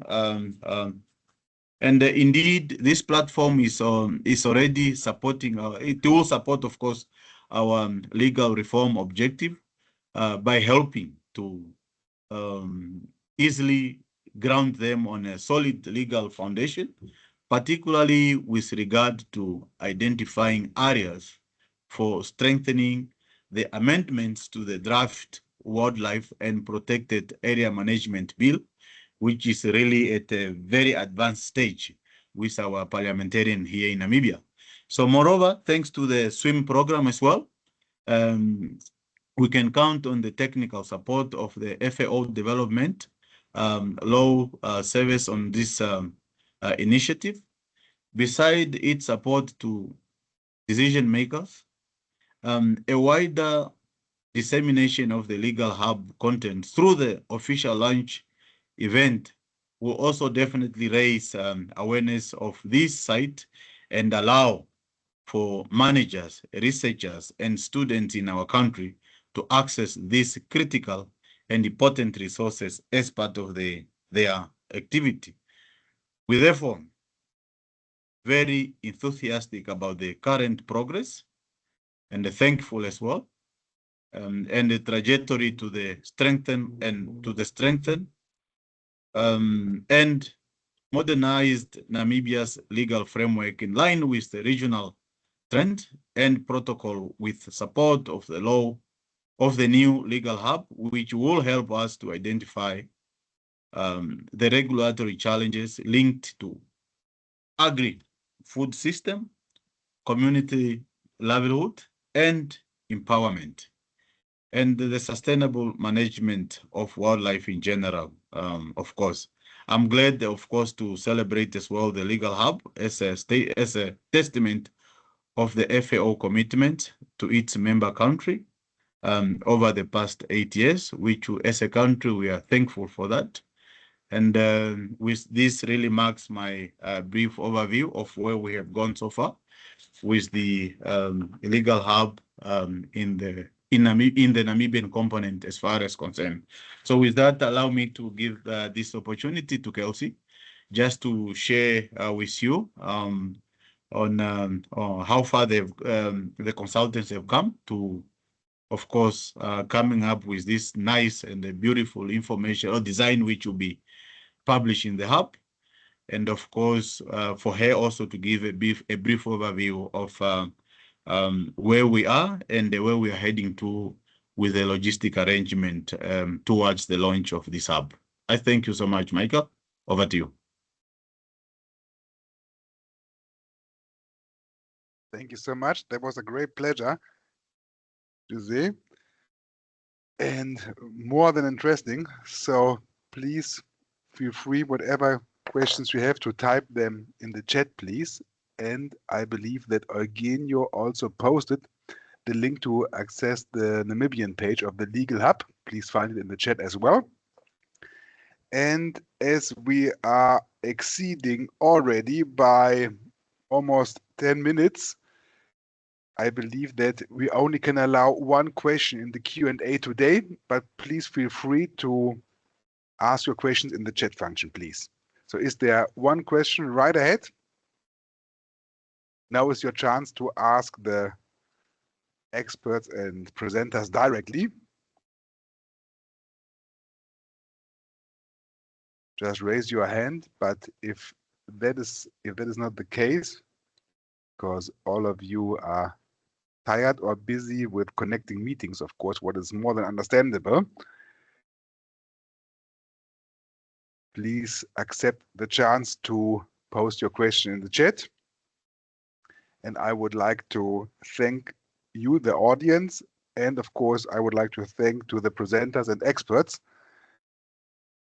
And indeed, this platform is already supporting it will support, of course, our legal reform objective by helping to easily ground them on a solid legal foundation, particularly with regard to identifying areas for strengthening the amendments to the draft Wildlife and Protected Area Management Bill, which is really at a very advanced stage with our parliamentarian here in Namibia. So moreover, thanks to the SWM program as well, we can count on the technical support of the FAO development law service on this initiative. Beside its support to decision makers, a wider dissemination of the Legal Hub content through the official launch event will also definitely raise awareness of this site and allow for managers, researchers, and students in our country to access these critical and important resources as part of their activity. We therefore very enthusiastic about the current progress and thankful as well, and the trajectory to the strengthen and modernized Namibia's legal framework in line with the regional trend and protocol with support of the law of the new Legal Hub, which will help us to identify the regulatory challenges linked to agri-food system, community livelihood, and empowerment, and the sustainable management of wildlife in general, of course. I'm glad, of course, to celebrate as well the Legal Hub as a testament of the FAO commitment to its member country over the past 8 years, which as a country, we are thankful for that. And with this really marks my brief overview of where we have gone so far with the Legal Hub in the Namibian component as far as concerned. So with that, allow me to give this opportunity to Kelsey just to share with you on how far the consultants have come to, of course, coming up with this nice and beautiful information or design which will be published in the hub. And of course, for her also to give a brief overview of where we are and where we are heading to with the logistic arrangement towards the launch of this hub. I thank you so much, Michael. Over to you. Thank you so much. That was a great pleasure to see, and more than interesting. So please feel free, whatever questions you have, to type them in the chat, please. And I believe that Eugenio also posted the link to access the Namibian page of the Legal Hub. Please find it in the chat as well. And as we are exceeding already by almost 10 minutes, I believe that we only can allow one question in the Q&A today, but please feel free to ask your questions in the chat function, please. So is there one question right ahead? Now is your chance to ask the experts and presenters directly. Just raise your hand, but if that is not the case, because all of you are tired or busy with connecting meetings, of course, what is more than understandable, please accept the chance to post your question in the chat. And I would like to thank you, the audience, and of course, I would like to thank to the presenters and experts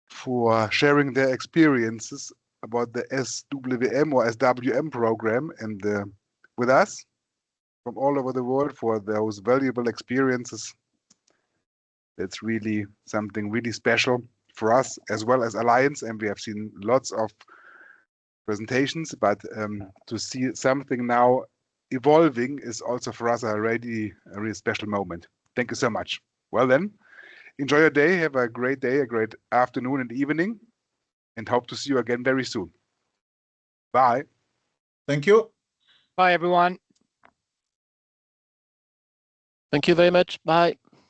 for sharing their experiences about the SWM or SWM program and with us from all over the world, for those valuable experiences That's really something really special for us as well as Alliance. And we have seen lots of presentations, but to see something now evolving is also for us a really special moment. Thank you so much. Well then, enjoy your day. Have a great day, a great afternoon and evening, and hope to see you again very soon. Bye. Thank you. Bye, everyone. Thank you very much. Bye.